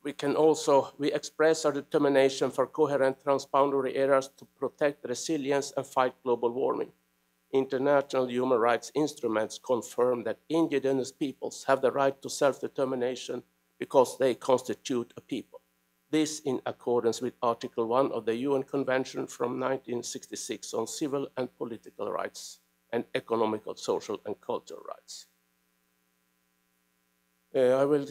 we express our determination for coherent transboundary areas to protect resilience and fight global warming. International human rights instruments confirm that indigenous peoples have the right to self-determination because they constitute a people. This in accordance with Article 1 of the UN Convention from 1966 on civil and political rights and economical, social, and cultural rights. I will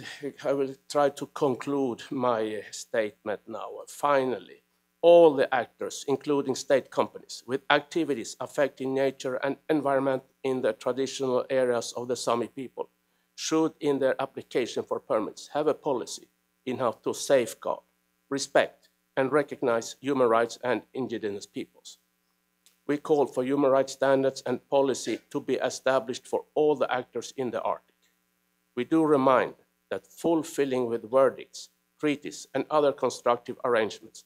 try to conclude my statement now. Finally, all the actors, including state companies, with activities affecting nature and environment in the traditional areas of the Sami people, should, in their application for permits, have a policy in how to safeguard, respect, and recognize human rights and indigenous peoples. We call for human rights standards and policy to be established for all the actors in the Arctic. We do remind that fulfilling with verdicts, treaties, and other constructive arrangements,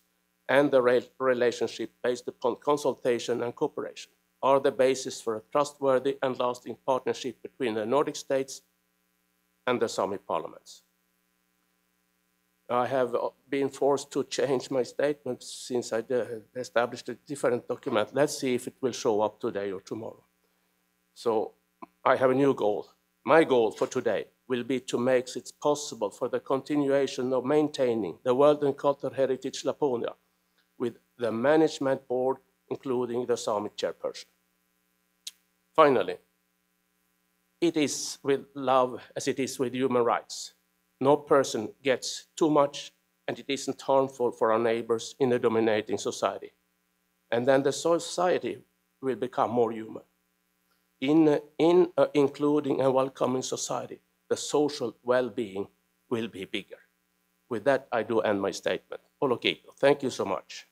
and the relationship based upon consultation and cooperation are the basis for a trustworthy and lasting partnership between the Nordic states and the Sami parliaments. I have been forced to change my statement since I established a different document. Let's see if it will show up today or tomorrow. So I have a new goal. My goal for today will be to make it possible for the continuation of maintaining the World and Cultural Heritage Laponia with the management board, including the Sami chairperson. Finally, it is with love as it is with human rights. No person gets too much, and it isn't harmful for our neighbors in a dominating society. And then the society will become more human. In an including and welcoming society, the social well-being will be bigger. With that, I do end my statement. Olo kiitos. Thank you so much.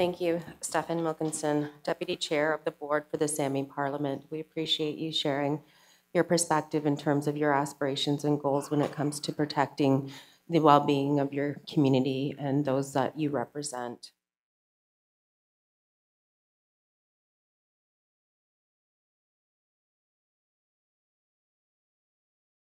Thank you, Stefan Wilkinson, Deputy Chair of the Board for the Sami Parliament. We appreciate you sharing your perspective in terms of your aspirations and goals when it comes to protecting the well-being of your community and those that you represent.